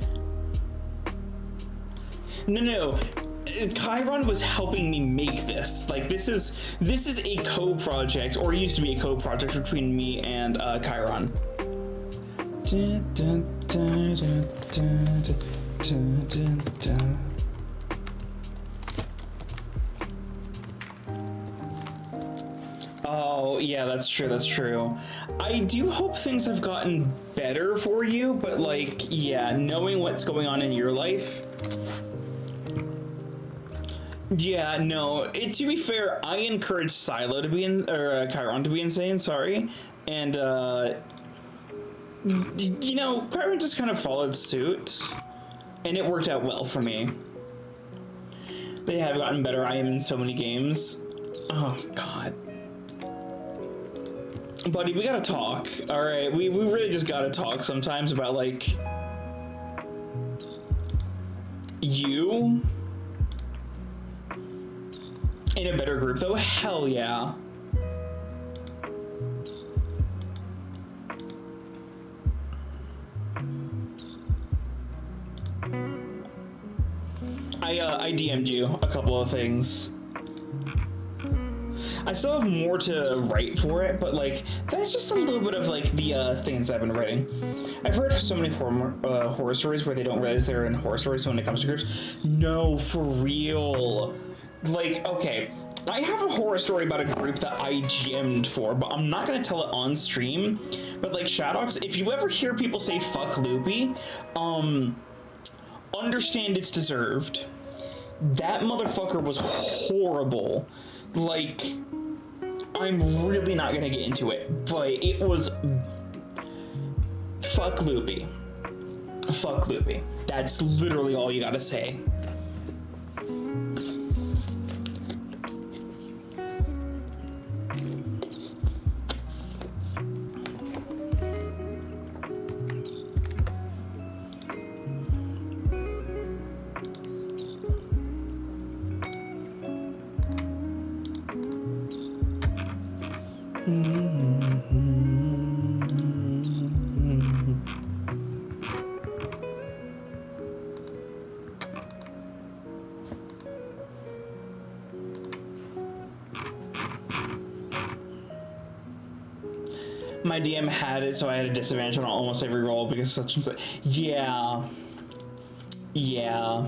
No. Chiron was helping me make this. Like, this is a co-project, or it used to be a co-project between me and Chiron. Oh, yeah, that's true, that's true. I do hope things have gotten better for you, but, like, yeah, knowing what's going on in your life... Yeah, no, to be fair, I encouraged Silo to be Chiron to be insane, sorry, and, you know, Chiron just kind of followed suit, and it worked out well for me. They have gotten better. I am in so many games. Oh, God. Buddy, we gotta talk, alright? We really just gotta talk sometimes about, like... You? In a better group, though? Hell yeah. I DM'd you a couple of things. I still have more to write for it, but like that's just a little bit of like the things I've been writing. I've heard so many horror stories where they don't realize they're in horror stories when it comes to groups. No, for real. Like, okay, I have a horror story about a group that I GM'd for, but I'm not gonna tell it on stream. But like, Shadox, if you ever hear people say "fuck Loopy," understand it's deserved. That motherfucker was horrible. Like, I'm really not gonna get into it, but it was fuck Loopy. Fuck Loopy. That's literally all you gotta say. My DM had it, so I had a disadvantage on almost every roll because such and such. Yeah. Yeah.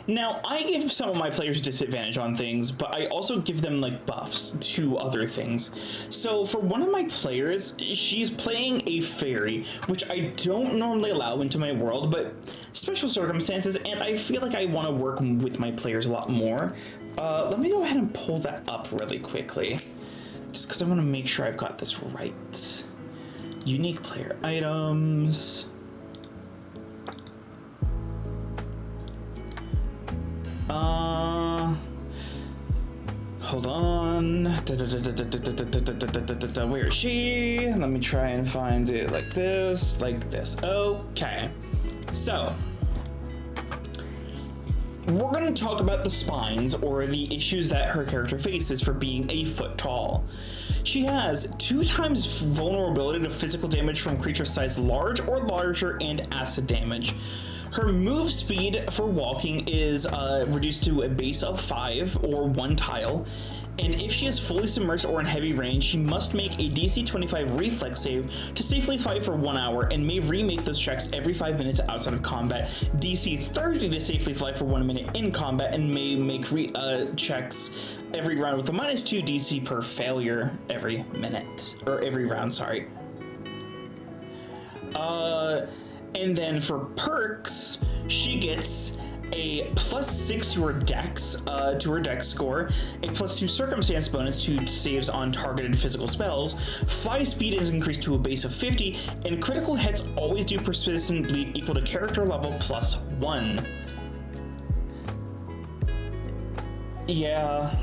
Now, I give some of my players disadvantage on things, but I also give them, like, buffs to other things. So, for one of my players, she's playing a fairy, which I don't normally allow into my world, but special circumstances, and I feel like I want to work with my players a lot more. Let me go ahead and pull that up really quickly, just because I want to make sure I've got this right. Unique player items. Hold on. Where is she? Let me try and find it like this, like this. Okay. So, we're going to talk about the spines, or the issues that her character faces for being a foot tall. She has 2 times vulnerability to physical damage from creatures sized large or larger and acid damage. Her move speed for walking is reduced to a base of 5 or 1 tile, and if she is fully submerged or in heavy rain, she must make a DC 25 reflex save to safely fly for 1 hour and may remake those checks every 5 minutes outside of combat, DC 30 to safely fly for 1 minute in combat, and may make checks every round with a -2 DC per failure every minute, or every round, sorry. And then for perks, she gets a +6 to her dex score, a +2 circumstance bonus to saves on targeted physical spells, fly speed is increased to a base of 50, and critical hits always do persistent bleed equal to character level +1. Yeah.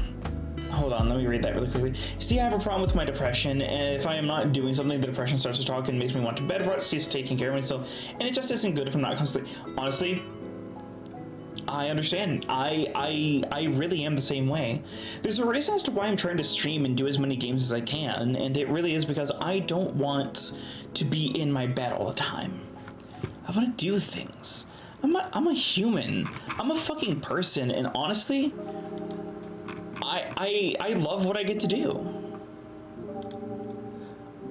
Hold on, let me read that really quickly. See, I have a problem with my depression, and if I am not doing something, the depression starts to talk and makes me want to bed rot, cease taking care of myself, and it just isn't good if I'm not constantly. Honestly, I understand. I really am the same way. There's a reason as to why I'm trying to stream and do as many games as I can, and it really is because I don't want to be in my bed all the time. I want to do things. I'm a human. I'm a fucking person, and honestly, I love what I get to do.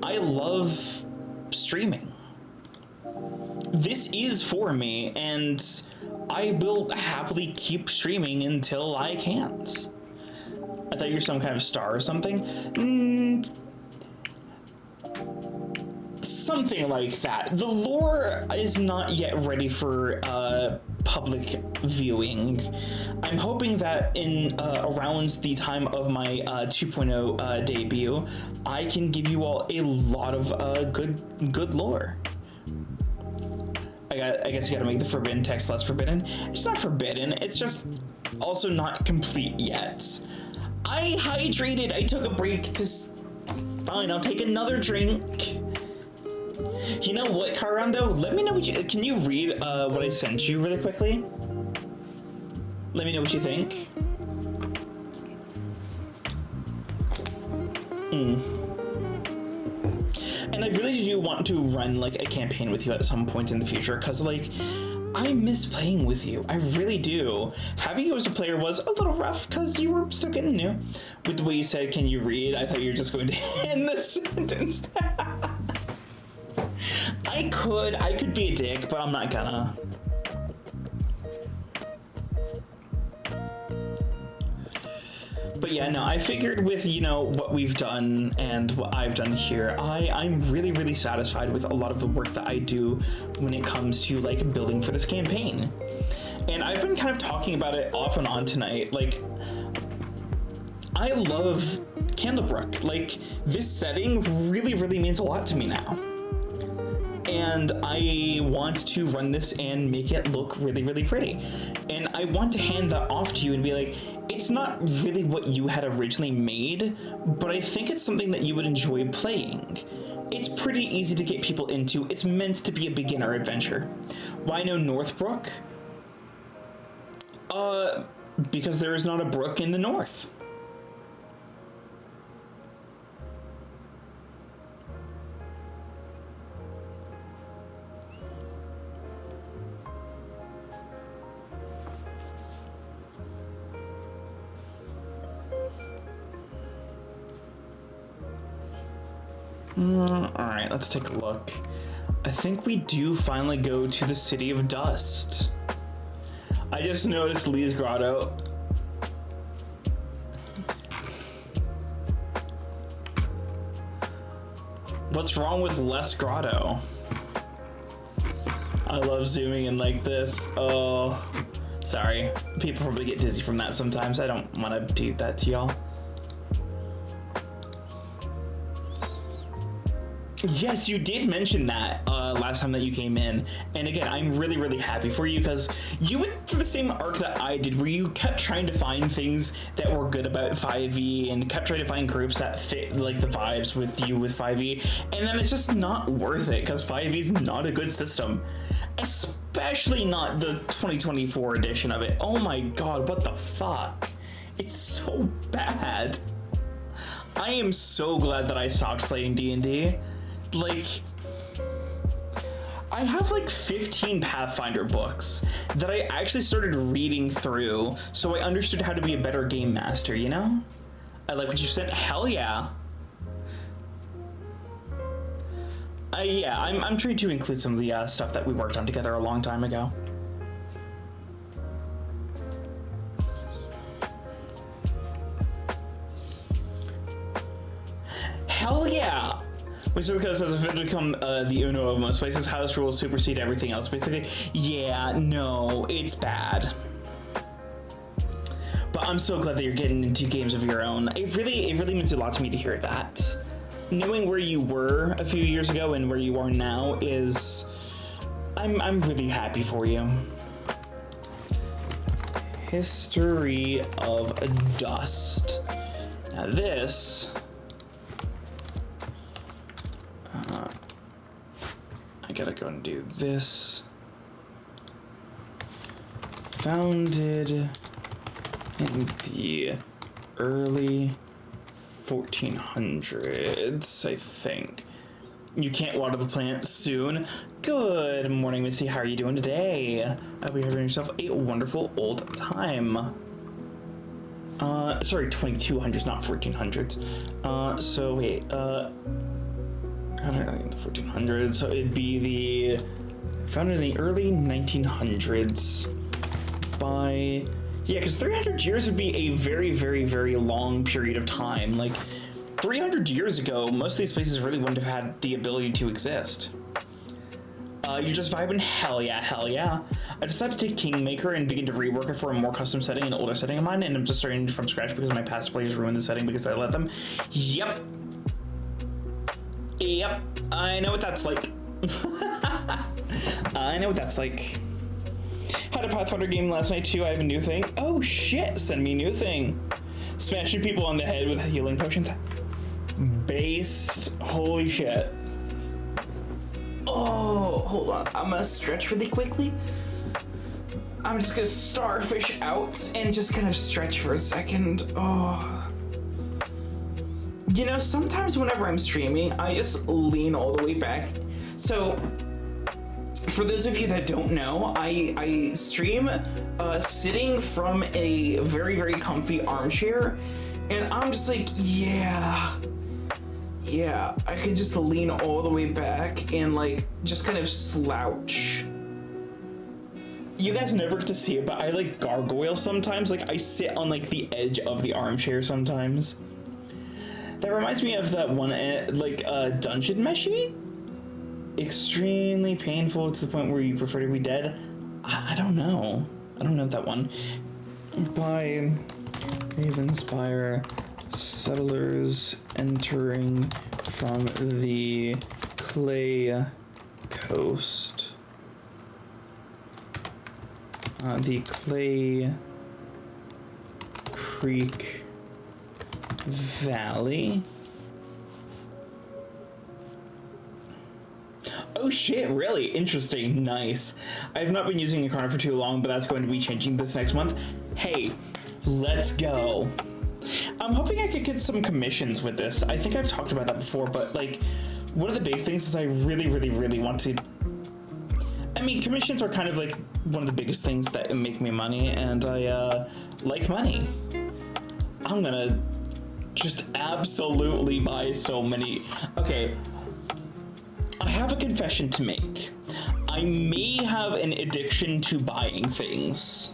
I love streaming. This is for me, and I will happily keep streaming until I can't. I thought you were some kind of star or something. Something like that. The lore is not yet ready for public viewing. I'm hoping that in around the time of my 2.0 debut, I can give you all a lot of good lore. I guess you gotta make the forbidden text less forbidden. It's not forbidden, it's just also not complete yet. I hydrated, I took a break to... Fine, I'll take another drink. You know what, Carando? Let me know what you... Can you read what I sent you really quickly? Let me know what you think. And I really do want to run like a campaign with you at some point in the future, because like I miss playing with you. I really do. Having you as a player was a little rough because you were still getting new. With the way you said, "Can you read?" I thought you were just going to end the sentence. I could be a dick, but I'm not gonna. But yeah, no, I figured with, you know, what we've done and what I've done here, I'm really, really satisfied with a lot of the work that I do when it comes to, like, building for this campaign. And I've been kind of talking about it off and on tonight. Like, I love Candlebrook. Like, this setting really, really means a lot to me now. And I want to run this and make it look really, really pretty. And I want to hand that off to you and be like, it's not really what you had originally made, but I think it's something that you would enjoy playing. It's pretty easy to get people into. It's meant to be a beginner adventure. Why no Northbrook? Because there is not a brook in the north. Alright, let's take a look. I think we do finally go to the City of Dust. I just noticed Lee's Grotto. What's wrong with less grotto? I love zooming in like this. Oh, sorry. People probably get dizzy from that sometimes. I don't want to do that to y'all. Yes, you did mention that last time that you came in. And again, I'm really, really happy for you because you went through the same arc that I did where you kept trying to find things that were good about 5e and kept trying to find groups that fit like the vibes with you with 5e. And then it's just not worth it because 5e is not a good system. Especially not the 2024 edition of it. Oh my god, what the fuck? It's so bad. I am so glad that I stopped playing D&D. Like, I have like 15 Pathfinder books that I actually started reading through so I understood how to be a better game master, you know? I like what you said. Hell yeah. Yeah, I'm trying to include some of the stuff that we worked on together a long time ago. Hell yeah! Which is because as if it become the Uno of most places, house rules supersede everything else, basically. Yeah, no, it's bad. But I'm so glad that you're getting into games of your own. It really means a lot to me to hear that. Knowing where you were a few years ago and where you are now is... I'm really happy for you. History of Dust. Now this... I gotta go and do this. Founded in the early 1400s, I think. You can't water the plant soon. Good morning, Missy. How are you doing today? I hope you're having yourself a wonderful old time. Sorry, 2200s, not 1400s. So wait, in the 1400s, so it'd be the founded in the early 1900s by, yeah, because 300 years would be a very, very, very long period of time. Like 300 years ago, most of these places really wouldn't have had the ability to exist. You're just vibing? Hell yeah, hell yeah. I decided to take Kingmaker and begin to rework it for a more custom setting, an older setting of mine, and I'm just starting from scratch because my past players ruined the setting because I let them. Yep. Yep, I know what that's like. I know what that's like. Had a Pathfinder game last night too. I have a new thing. Oh shit, send me a new thing. Smashing people on the head with healing potions. Based. Holy shit. Oh, hold on. I'm gonna stretch really quickly. I'm just gonna starfish out and just kind of stretch for a second. Oh. You know, sometimes whenever I'm streaming, I just lean all the way back. So, For those of you that don't know, I stream sitting from a very, very comfy armchair, and I'm just like, yeah, I can just lean all the way back and like just kind of slouch. You guys never get to see it, but I like gargoyle sometimes. Like I sit on like the edge of the armchair sometimes. That reminds me of that one dungeon meshi. Extremely painful to the point where you prefer to be dead. I don't know. I don't know that one. By Ravenspire, settlers entering from the Clay Coast. The Clay Creek Valley. Oh shit, really? Interesting. Nice. I have not been using Incarnate for too long, but that's going to be changing this next month. Hey, let's go. I'm hoping I could get some commissions with this. I think I've talked about that before, but like, one of the big things is I really, really, really want to... I mean, commissions are kind of like one of the biggest things that make me money, and I like money. I'm gonna just absolutely buy so many... Okay. I have a confession to make. I may have an addiction to buying things.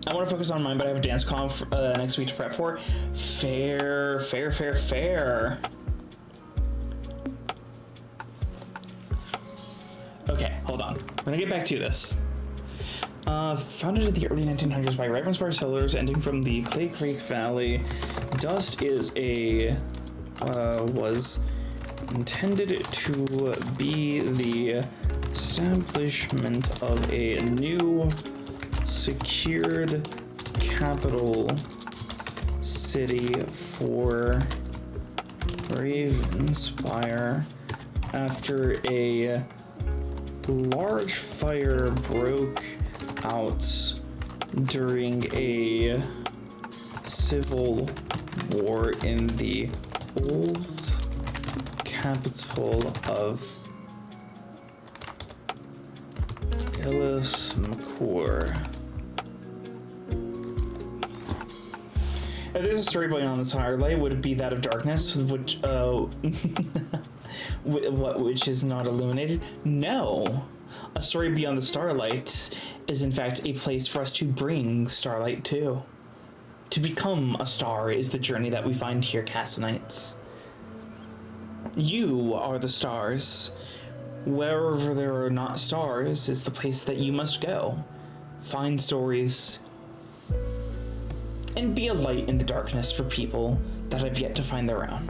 I want to focus on mine, but I have a dance conf next week to prep for. Fair. Okay, hold on. I'm gonna get back to this. Founded in the early 1900s by Ravenspire settlers ending from the Clay Creek Valley, Dust is was intended to be the establishment of a new secured capital city for Ravenspire after a large fire broke out during a civil war in the old capital of Illis McCour. If there's a story going on in Starlight, would it be that of darkness, which which is not illuminated? No. A story beyond the starlight is in fact a place for us to bring starlight to. To become a star is the journey that we find here, Cassanites. You are the stars. Wherever there are not stars is the place that you must go. Find stories and be a light in the darkness for people that have yet to find their own.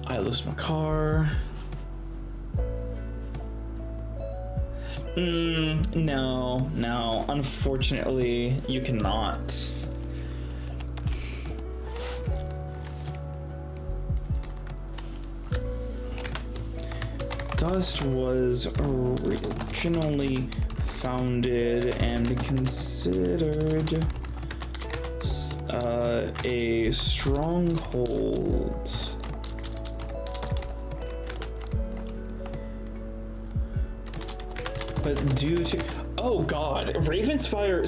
I lost my car. No, unfortunately, you cannot. Dust was originally founded and considered a stronghold. But due to, oh god, Ravenspire,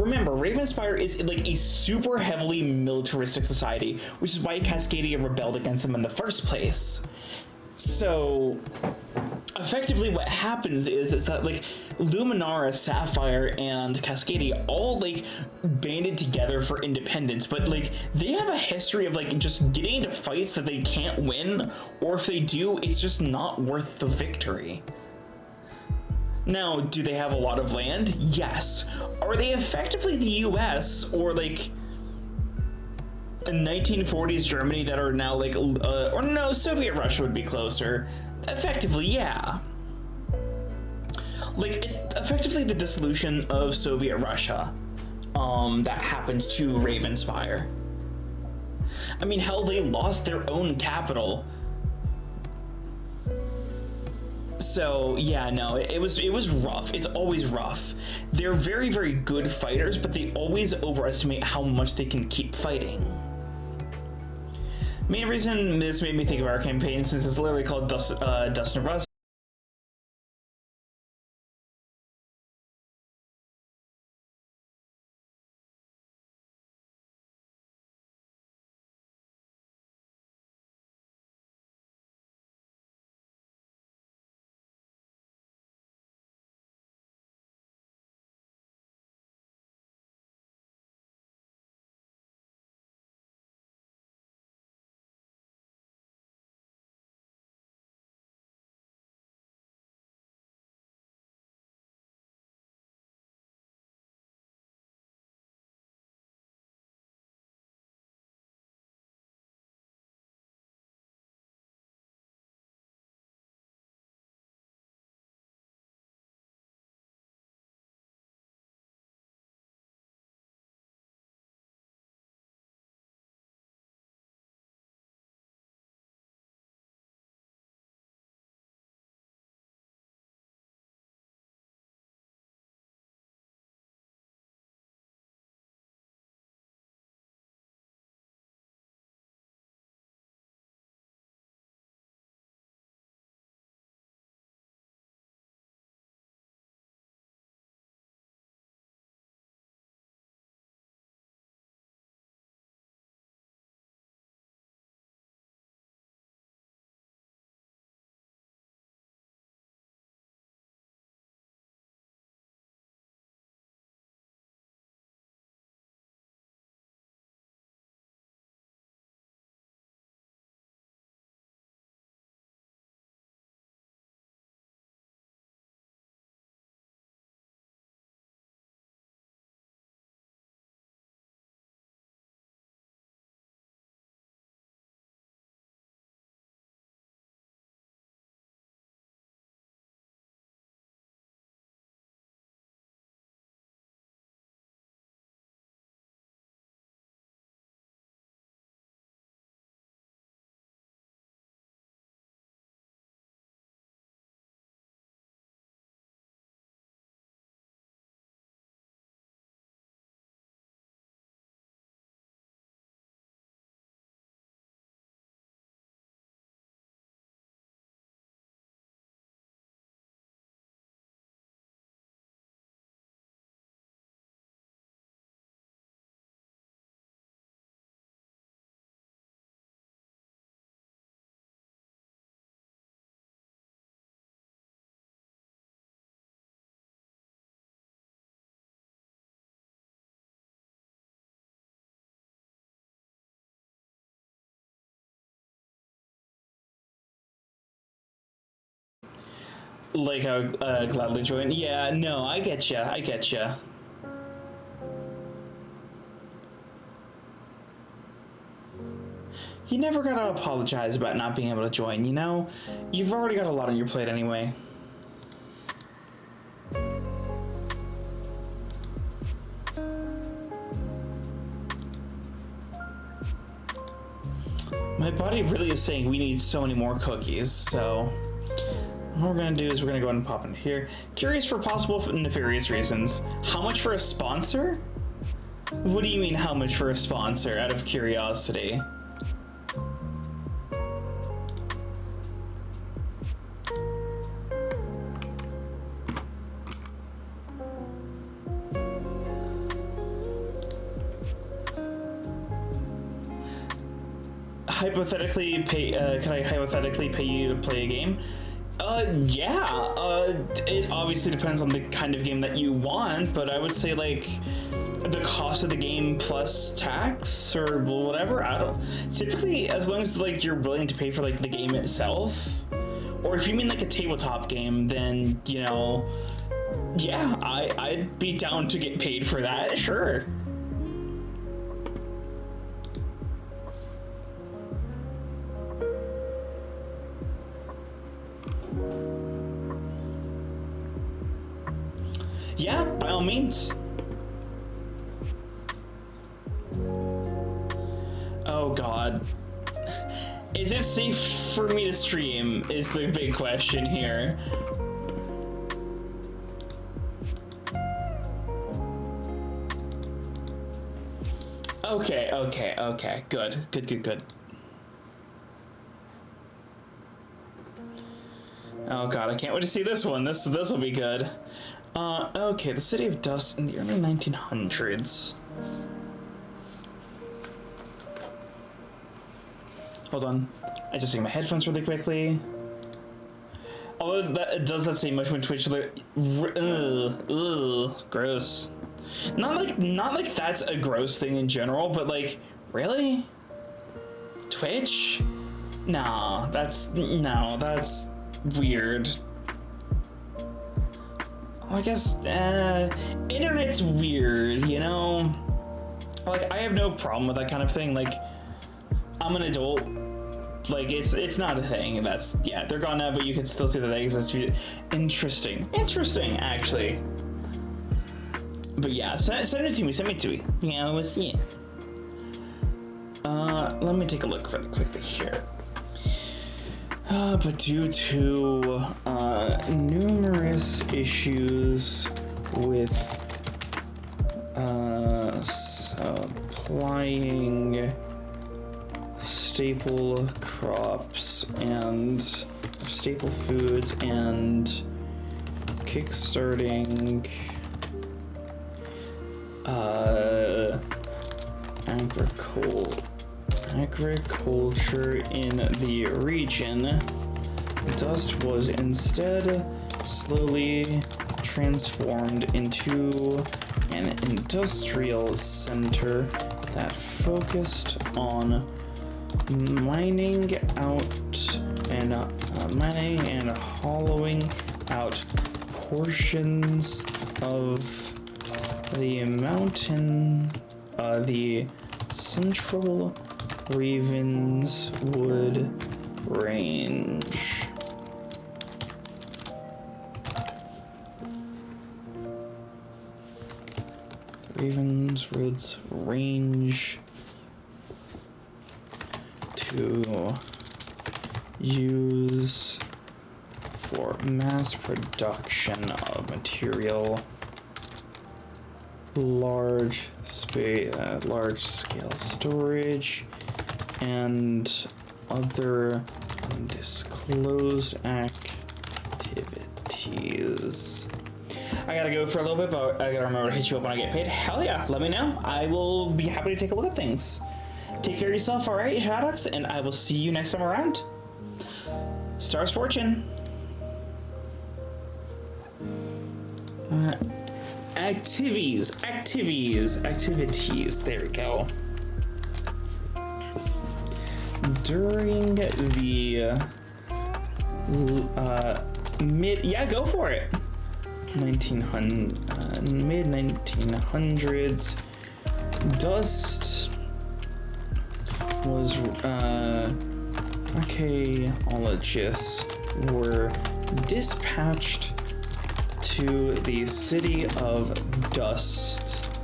remember, Ravenspire is like a super heavily militaristic society, which is why Cascadia rebelled against them in the first place. So, effectively what happens is that like Luminara, Sapphire, and Cascadia all like banded together for independence, but like they have a history of like just getting into fights that they can't win, or if they do, it's just not worth the victory. Now, do they have a lot of land? Yes. Are they effectively the US or like in 1940s Germany that are now like, or no, Soviet Russia would be closer. Effectively, yeah. Like, it's effectively the dissolution of Soviet Russia that happens to Ravenspire. I mean, hell, they lost their own capital. So yeah, no, it was rough. It's always rough. They're very, very good fighters, but they always overestimate how much they can keep fighting. Main reason this made me think of our campaign, since it's literally called Dust and Rust. Like I would gladly join. Yeah, no, I get ya. I get ya. You never gotta apologize about not being able to join, you know? You've already got a lot on your plate anyway. My body really is saying we need so many more cookies, so what we're gonna do is we're gonna go ahead and pop in here. Curious for possible nefarious reasons. How much for a sponsor? What do you mean how much for a sponsor, out of curiosity? Hypothetically pay, can I hypothetically pay you to play a game? Yeah, it obviously depends on the kind of game that you want, but I would say like the cost of the game plus tax or whatever. I don't, typically as long as like you're willing to pay for like the game itself, or if you mean like a tabletop game, then you know, yeah, I'd be down to get paid for that, sure. Yeah, by all means. Oh God. Is it safe for me to stream is the big question here. Okay. Good. Oh god, I can't wait to see this one. This will be good. Okay, the City of Dust in the early 1900s. Hold on. I just take my headphones really quickly. Although it does that same much when Twitch gross. Not like that's a gross thing in general, but like, really? Twitch? No, that's weird. I guess internet's weird, you know? Like, I have no problem with that kind of thing. Like, I'm an adult. Like, it's not a thing. That's, yeah, they're gone now, but you can still see that they exist. Interesting, actually. But yeah, send it to me. Yeah, we'll see it. Let me take a look really quickly here. But due to numerous issues with supplying staple crops and staple foods and kickstarting agriculture in the region, Dust was instead slowly transformed into an industrial center that focused on mining and hollowing out portions of the mountain, the Central Ravenswood Range. Ravenswood's range to use for mass production of material, large scale storage, and other undisclosed activities. I gotta go for a little bit, but I gotta remember to hit you up when I get paid. Hell yeah, let me know. I will be happy to take a look at things. Take care of yourself, alright, Shadox, and I will see you next time around. Stars Fortune. Activities. There we go. During the go for it. Mid 1900s, Dust was archaeologists were dispatched to the City of Dust.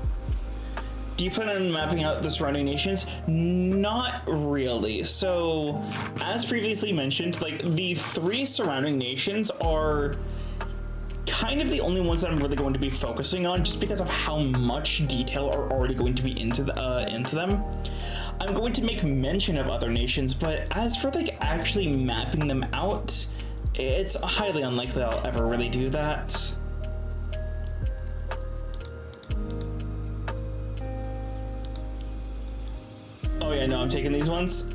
Do you plan on mapping out the surrounding nations? Not really. So, as previously mentioned, like, the 3 surrounding nations are kind of the only ones that I'm really going to be focusing on, just because of how much detail are already going to be into them. I'm going to make mention of other nations, but as for like actually mapping them out, it's highly unlikely I'll ever really do that. Oh yeah, no, I'm taking these ones.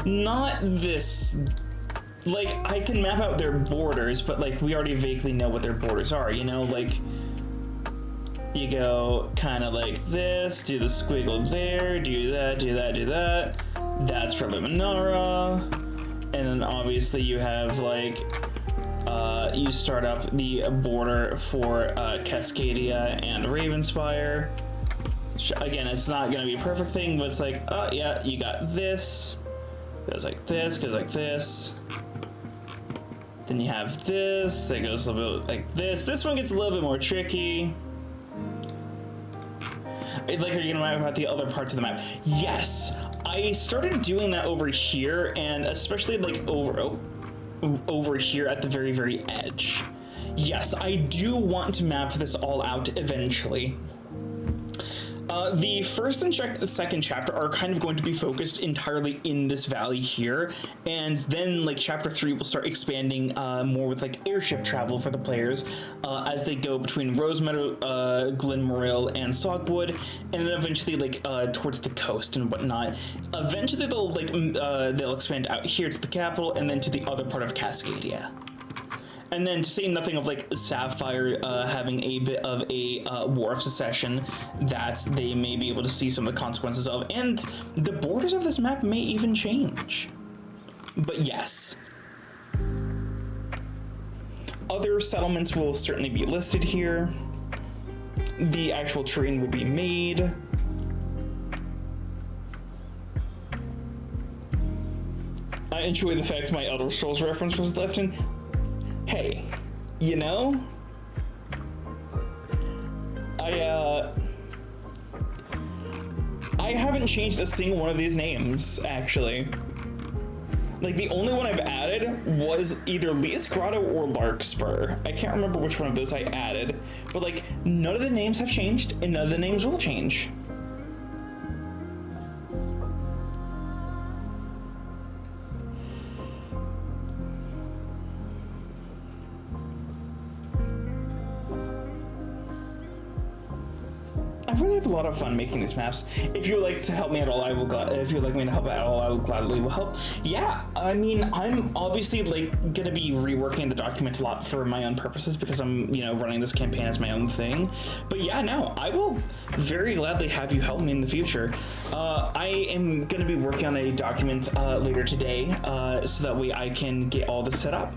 Not this. Like, I can map out their borders, but like we already vaguely know what their borders are, you know, like you go kind of like this, do the squiggle there, do that. That's for Luminara. And then obviously you have like, you start up the border for Cascadia and Ravenspire. Again, it's not gonna be a perfect thing, but it's like, oh yeah, you got this, goes like this, goes like this. Then you have this, that goes a little bit like this. This one gets a little bit more tricky. Like, are you gonna map out the other parts of the map? Yes, I started doing that over here, and especially like over here at the very, very edge. Yes, I do want to map this all out eventually. The first and second chapter are kind of going to be focused entirely in this valley here, and then like chapter 3 will start expanding more with like airship travel for the players as they go between Rosemeadow, Glenmoril, and Sogwood, and then eventually like towards the coast and whatnot. Eventually they'll expand out here to the capital and then to the other part of Cascadia. And then to say nothing of like Sapphire having a bit of a war of secession that they may be able to see some of the consequences of, and the borders of this map may even change. But yes. Other settlements will certainly be listed here. The actual terrain will be made. I enjoy the fact my Elder Scrolls reference was left in. Hey, you know, I haven't changed a single one of these names, actually. Like, the only one I've added was either Lea's Grotto or Larkspur. I can't remember which one of those I added, but like, none of the names have changed, and none of the names will change. I really have a lot of fun making these maps. If you would like to help me at all, if you would like me to help at all, I will gladly help. Yeah, I mean, I'm obviously like gonna be reworking the document a lot for my own purposes because I'm, you know, running this campaign as my own thing. But yeah, no, I will very gladly have you help me in the future. I am gonna be working on a document later today, so that way I can get all this set up.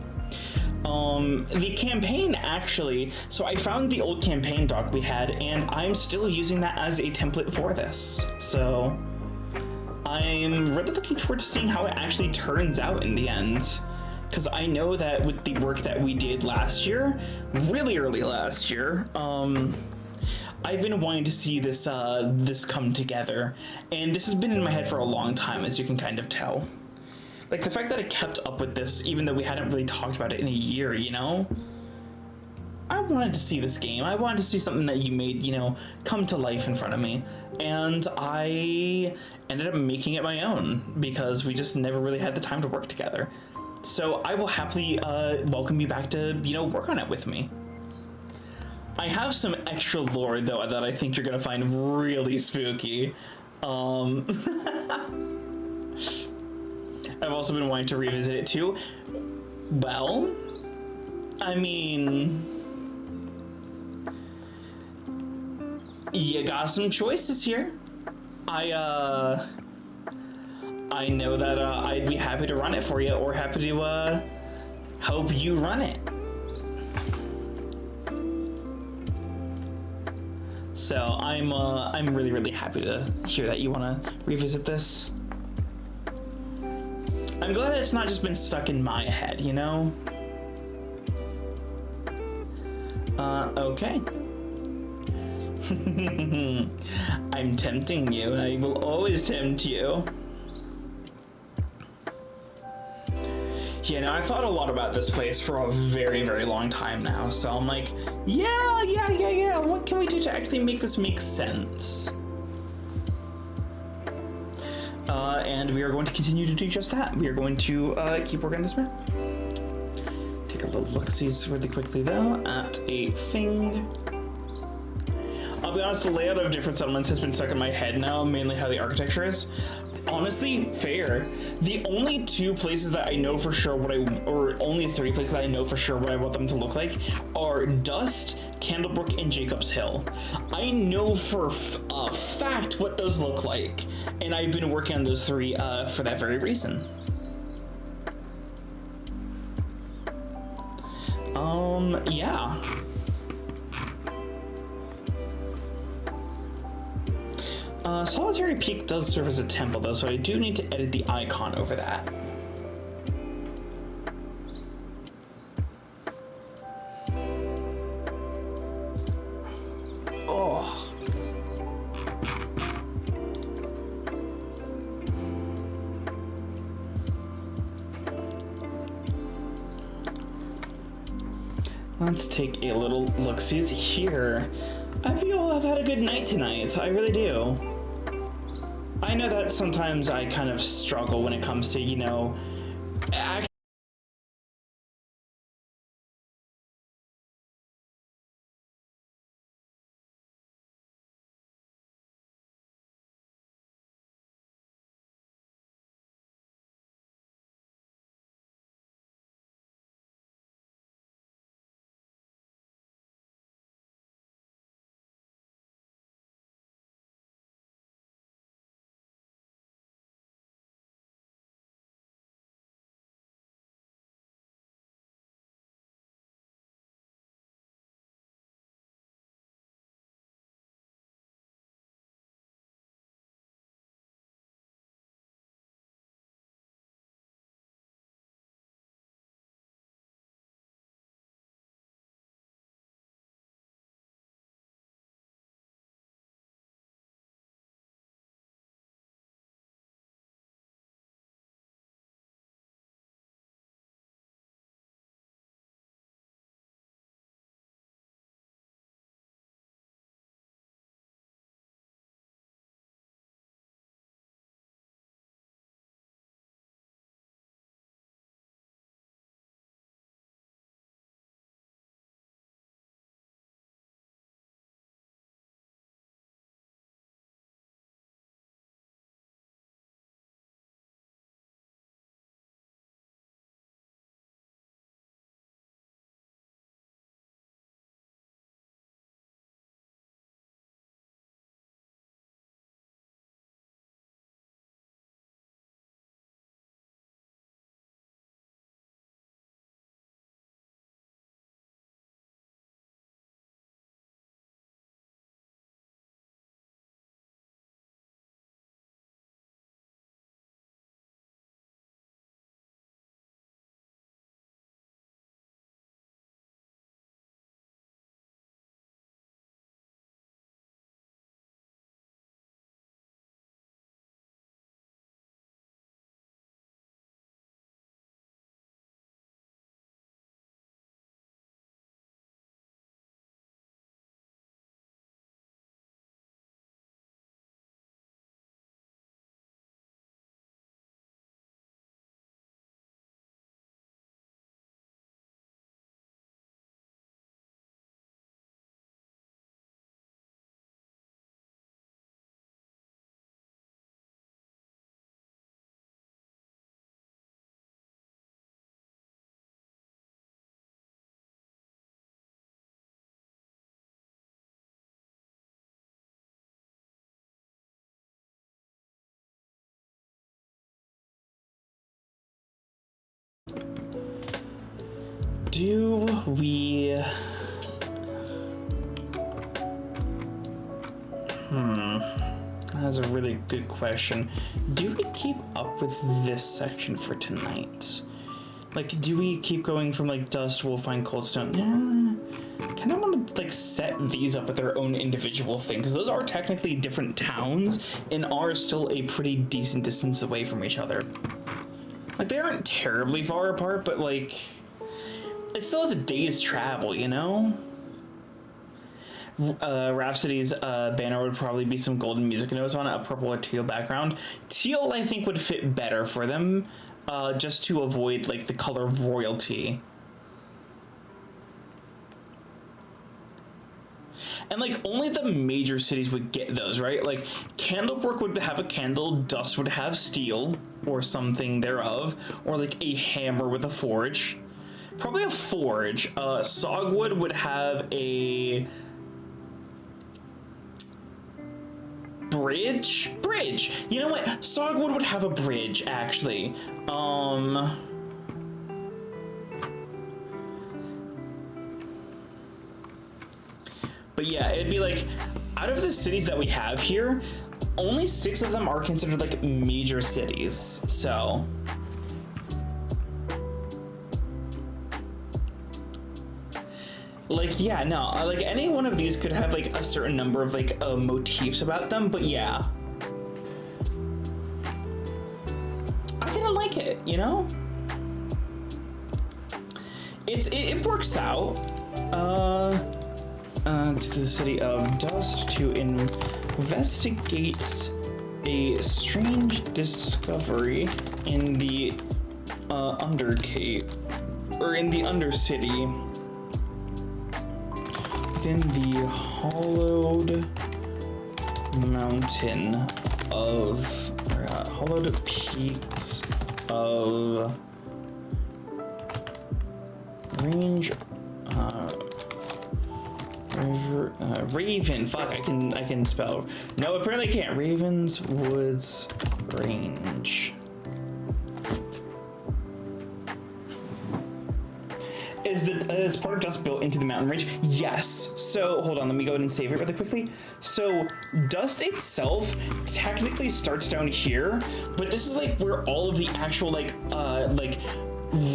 The campaign actually, so I found the old campaign doc we had, and I'm still using that as a template for this. So I'm really looking forward to seeing how it actually turns out in the end. Because I know that with the work that we did last year, really early last year, I've been wanting to see this this come together, and this has been in my head for a long time, as you can kind of tell. Like, the fact that I kept up with this, even though we hadn't really talked about it in a year, you know? I wanted to see this game. I wanted to see something that you made, you know, come to life in front of me. And I ended up making it my own, because we just never really had the time to work together. So I will happily welcome you back to, you know, work on it with me. I have some extra lore, though, that I think you're going to find really spooky. I've also been wanting to revisit it too. Well, I mean, you got some choices here. I know that I'd be happy to run it for you, or happy to help you run it. So I'm really, really happy to hear that you want to revisit this. I'm glad that it's not just been stuck in my head, you know? Okay. I'm tempting you, and I will always tempt you. Yeah, no, I thought a lot about this place for a very, very long time now, so I'm like, yeah, what can we do to actually make this make sense? And we are going to continue to do just that. We are going to keep working on this map. Take a little look-sees really quickly, though, at a thing. I'll be honest, the layout of different settlements has been stuck in my head now, mainly how the architecture is. Honestly, fair. The only two places that I know for sure or only three places that I know for sure what I want them to look like are Dust, Candlebrook, and Jacob's Hill. I know for a fact what those look like, and I've been working on those three for that very reason. Yeah. Solitary Peak does serve as a temple, though, so I do need to edit the icon over that. Oh. Let's take a little look-sees here. I hope you all have had a good night tonight. I really do. I know that sometimes I kind of struggle when it comes to, you know, do we... That's a really good question. Do we keep up with this section for tonight? Like, do we keep going from, like, Dust, Wolfmine, Coldstone? Yeah. I kind of want to, like, set these up with their own individual thing, because those are technically different towns and are still a pretty decent distance away from each other. Like, they aren't terribly far apart, but, like, it still has a day's travel, you know? Rhapsody's banner would probably be some golden music notes on it, a purple or teal background. Teal, I think, would fit better for them, just to avoid, like, the color of royalty. And, like, only the major cities would get those, right? Like, Candlebrook would have a candle, Dust would have steel, or something thereof, or, like, a hammer with a forge. Probably a forge. Sogwood would have a... Bridge. You know what? Sogwood would have a bridge, actually. But yeah, it'd be like, out of the cities that we have here, only 6 of them are considered like major cities. So like, yeah, no, like any one of these could have like a certain number of like motifs about them, but yeah, I kind of like it, you know? It works out. to the city of Dust to investigate a strange discovery in the Undercape, or in the Undercity, within the hollowed mountain of, hollowed peaks of range, Raven. Fuck, I can spell. No, apparently I can't. Ravenswood's Range. Is part of Dust built into the mountain range? Yes. So hold on, let me go ahead and save it really quickly. So Dust itself technically starts down here, but this is like where all of the actual like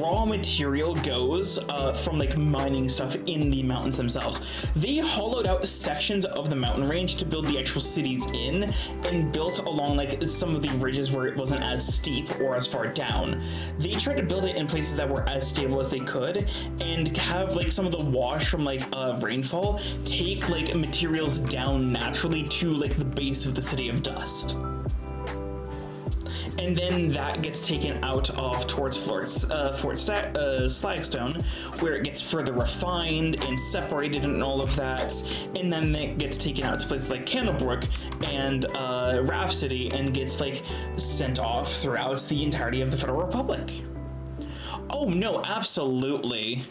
raw material goes from like mining stuff in the mountains themselves. They hollowed out sections of the mountain range to build the actual cities in, and built along like some of the ridges where it wasn't as steep or as far down. They tried to build it in places that were as stable as they could, and have like some of the wash from like rainfall take like materials down naturally to like the base of the city of Dust. And then that gets taken out off towards Fort Slagstone, where it gets further refined and separated and all of that. And then it gets taken out to places like Candlebrook and Raft City, and gets like sent off throughout the entirety of the Federal Republic. Oh no, absolutely.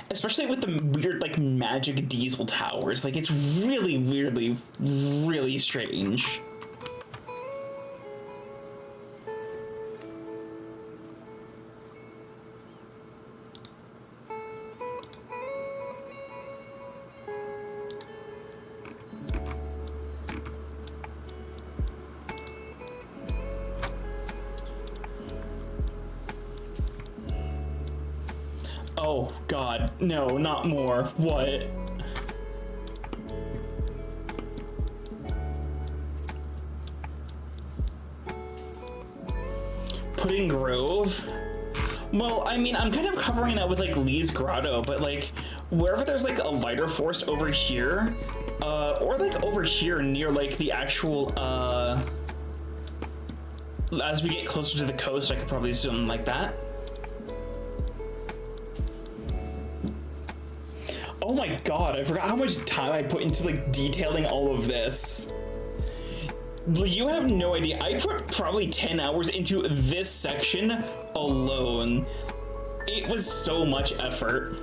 Especially with the weird like magic diesel towers. Like, it's really weirdly, really strange. Oh, God, no, not more. What? Pudding Grove? Well, I mean, I'm kind of covering that with, like, Lee's Grotto, but, like, wherever there's, like, a lighter force over here, or, like, over here near, like, the actual, as we get closer to the coast, I could probably zoom like that. Oh my God, I forgot how much time I put into like detailing all of this. You have no idea. I put probably 10 hours into this section alone. It was so much effort.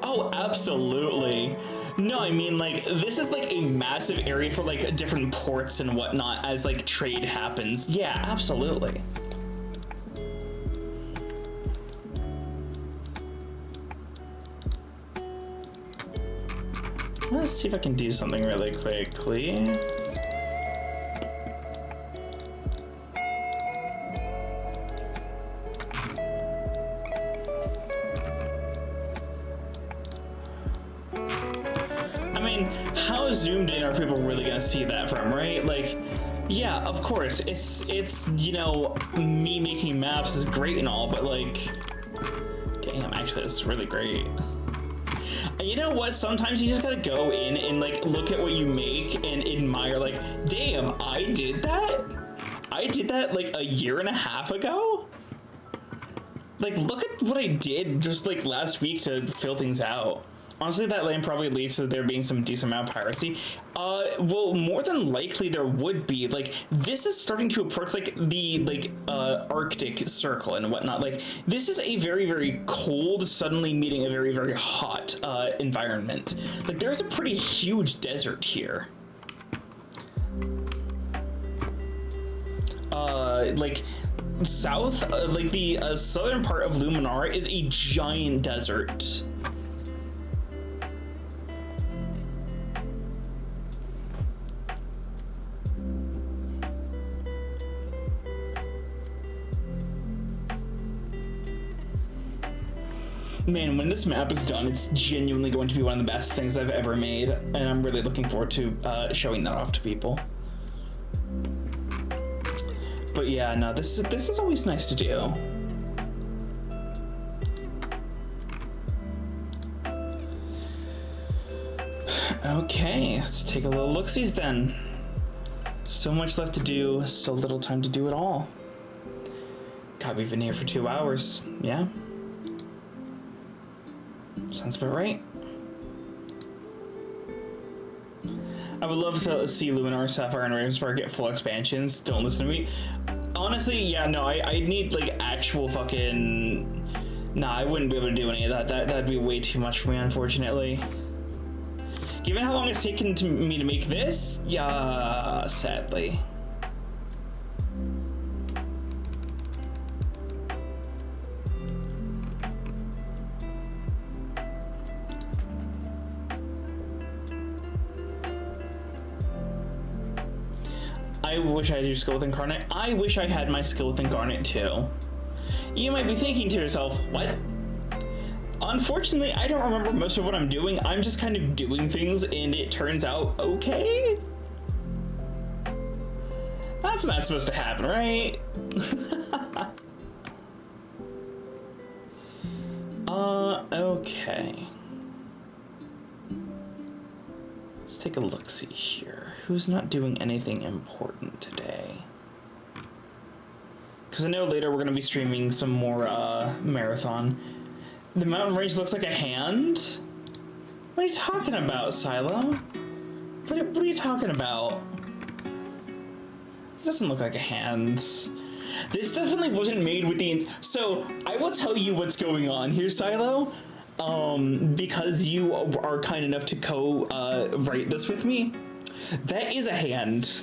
Oh, absolutely. No, I mean, like, this is like a massive area for like different ports and whatnot as like trade happens. Yeah, absolutely. Let's see if I can do something really quickly. How zoomed in are people really gonna see that from, right? Like, yeah, of course, it's you know, me making maps is great and all, but like, damn, actually that's really great. You know what, sometimes you just gotta go in and like look at what you make and admire, like, damn, I did that like a year and a half ago. Like, look at what I did just like last week to fill things out. Honestly, that land probably leads to there being some decent amount of piracy. Well, more than likely there would be. Like, this is starting to approach, like, the, like, Arctic Circle and whatnot. Like, this is a very, very cold, suddenly meeting a very, very hot, environment. Like, there's a pretty huge desert here. Like, south, like, the, southern part of Luminar is a giant desert. Man, when this map is done, it's genuinely going to be one of the best things I've ever made, and I'm really looking forward to showing that off to people. But yeah, no, this is always nice to do. Okay, let's take a little look-sees then. So much left to do, so little time to do it all. God, we've been here for 2 hours, yeah? Sounds about right. I would love to see Luminar, Sapphire, and Ravensburg get full expansions. Don't listen to me. Honestly, yeah, no, I need, like, actual fucking... Nah, I wouldn't be able to do any of that. That'd be way too much for me, unfortunately. Given how long it's taken me to make this, yeah, sadly. I wish I had your skill with Incarnate. I wish I had my skill with Incarnate too. You might be thinking to yourself, what? Unfortunately, I don't remember most of what I'm doing. I'm just kind of doing things and it turns out okay. That's not supposed to happen, right? Okay. Let's take a look-see here. Who's not doing anything important today? Because I know later we're going to be streaming some more Marathon. The mountain range looks like a hand? What are you talking about, Silo? What are you talking about? It doesn't look like a hand. This definitely wasn't made with the... So, I will tell you what's going on here, Silo. Because you are kind enough to write this with me. That is a hand.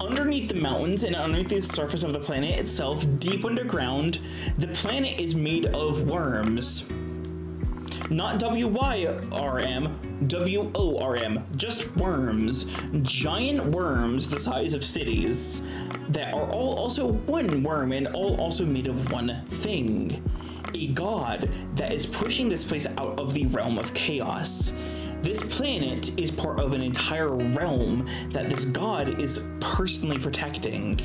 Underneath the mountains and underneath the surface of the planet itself, deep underground, the planet is made of worms. Not W-Y-R-M, W-O-R-M, just worms. Giant worms the size of cities that are all also one worm and all also made of one thing. A god that is pushing this place out of the realm of chaos. This planet is part of an entire realm that this god is personally protecting.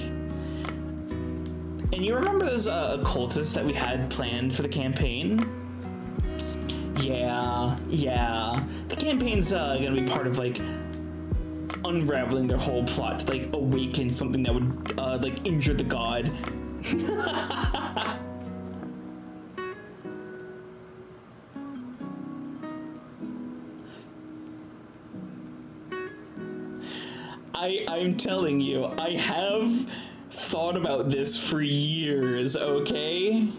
And you remember those occultists that we had planned for the campaign? Yeah. The campaign's gonna be part of, like, unraveling their whole plot to, like, awaken something that would, like, injure the god. I'm telling you, I have thought about this for years, okay?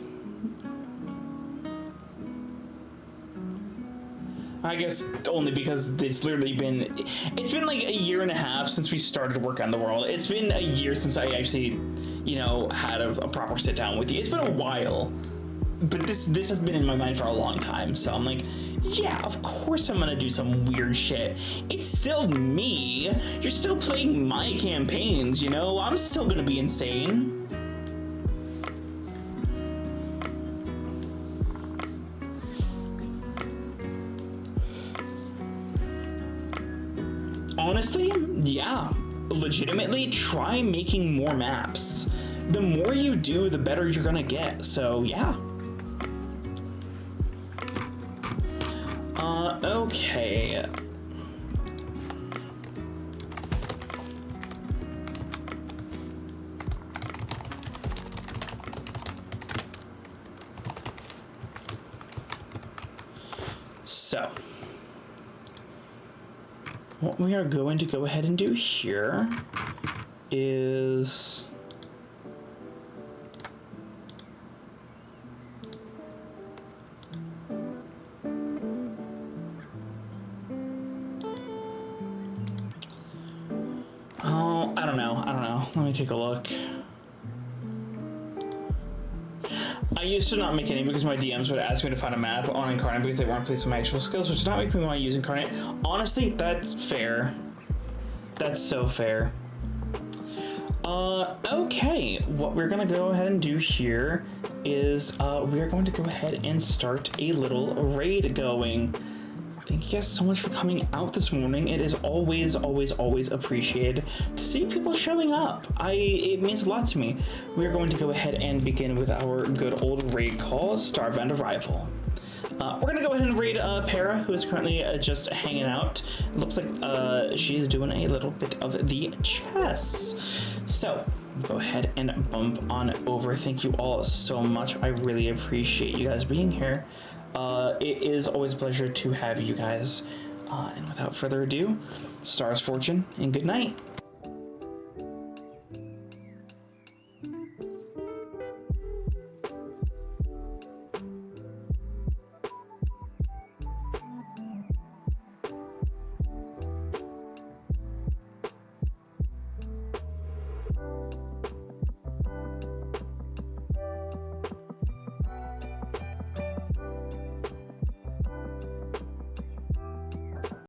I guess only because it's literally been, it's been like a year and a half since we started work on the world. It's been a year since I actually, you know, had a proper sit down with you. It's been a while, but this has been in my mind for a long time. So I'm like, yeah, of course I'm gonna do some weird shit. It's still me. You're still playing my campaigns, you know? I'm still gonna be insane. Honestly, yeah. Legitimately, try making more maps. The more you do, the better you're gonna get, so yeah. Okay. So, what we are going to go ahead and do here is I don't know. Let me take a look. I used to not make any because my DMs would ask me to find a map on Incarnate because they weren't pleased with my actual skills, which did not make me want to use Incarnate. Honestly, that's fair. That's so fair. Okay, what we're gonna go ahead and do here is we are going to go ahead and start a little raid going. Thank you guys so much for coming out this morning. It is always, always, always appreciated to see people showing up. It means a lot to me. We're going to go ahead and begin with our good old raid call, Starbound Arrival. We're gonna go ahead and raid Para, who is currently just hanging out. It looks like she is doing a little bit of the chess. So go ahead and bump on over. Thank you all so much. I really appreciate you guys being here. It is always a pleasure to have you guys. And without further ado, Stars Fortune and good night.